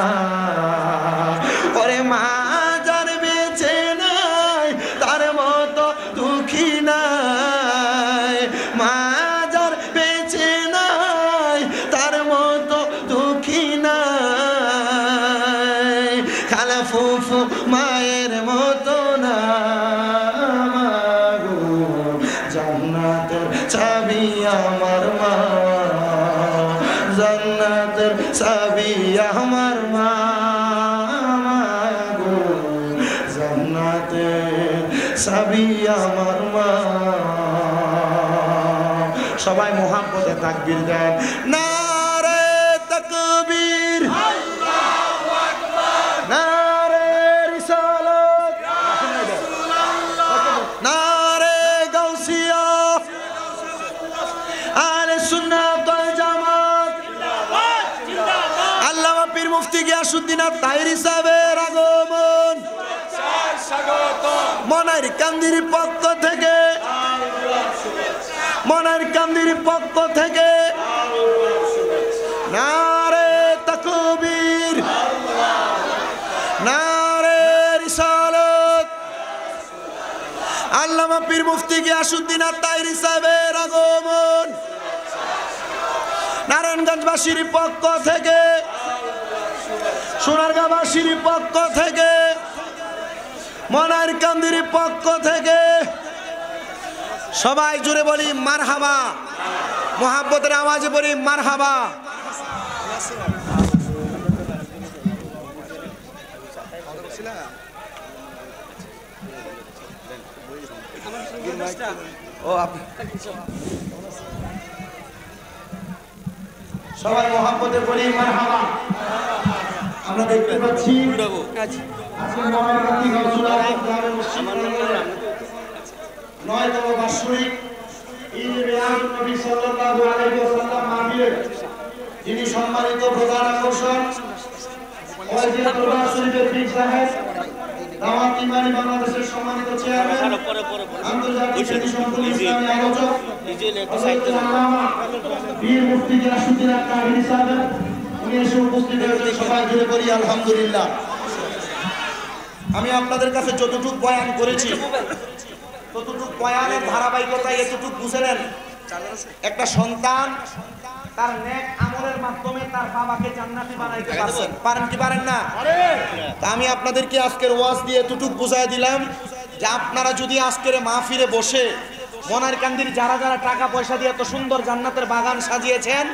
খালা ফুফু মায়ের মতো না মাগো, জান্নাতের চাবি আমার মা, জান্নাতের চাবি আমার মা মাগো, জান্নাতের চাবি আমার মা। সবাই মোহাম্মদে তাকবীর দেন, নারে তাকবীর, আল্লাহু আকবার, নারে রিসালাত, নারে গাউসিয়া, আহলে সুন্নাত ওয়াল জামাত জিন্দাবাদ জিন্দাবাদ। আল্লামা পীর মুফতি গিয়াসউদ্দিন আত-তাহেরী সাহেবের আগমন, মনার কান্দির পক্ষ থেকে, মনার কান্দির পক্ষ থেকে নারে তাকবীর, নারে রিসালাত। আল্লামা পীর মুফতি গিয়াসউদ্দিন আত-তাহেরী সাহেবের আগমন, নারায়ণগঞ্জবাসীর পক্ষ থেকে, সোনারগাঁওবাসীর পক্ষ থেকে, মনার কান্দির পক্ষ থেকে সবাই জুড়ে বলি মারহাবা, মোহাব্বতের আওয়াজে বলি মারহাবা। সবাই মোহাব্বতে বলি মারহাবা। আমরা দেখতে পাচ্ছি আজকে মহারানী গাউসুল আজম জামে মসজিদ প্রাঙ্গণে ৯তম বার্ষিক ঈদ মিলাদুন নবী সাল্লাল্লাহু আলাইহি ওয়াসাল্লাম মাহফিলের যিনি সম্মানিত প্রধান আকর্ষণ ওয়াজির দরবার শরীফের পীর সাহেব, দাওয়াত ইমানি বাংলাদেশের সম্মানিত চেয়ারম্যান, আন্তর্জাতিক সম্পূর্ণ ইসলামী আলোচক হযরত আল্লামা পীর মুফতি গিয়াসউদ্দিন আত-তাহেরী সাহেব, উনি এসে উপস্থিত হয়েছেন। সবাই জুড়ে বলি আলহামদুলিল্লাহ। আমি আপনাদের কাছে যতটুকু বয়ান করেছি, ততটুকু বয়ানের ধারাবাহিকতায় এতটুকু বুঝে নেন। একটা সন্তান তার নেক আমলের মাধ্যমে তার বাবাকে জান্নাতি বানাইতে পারছেন, পারেন কি পারেন না? তা আমি আপনাদেরকে আজকের ওয়াজ দিয়ে এতটুকু বুঝাই দিলাম যে আপনারা যদি আজকের মাহফিলে বসে মনার কান্দির যারা যারা টাকা পয়সা দিয়ে এত সুন্দর জান্নাতের বাগান সাজিয়েছেন,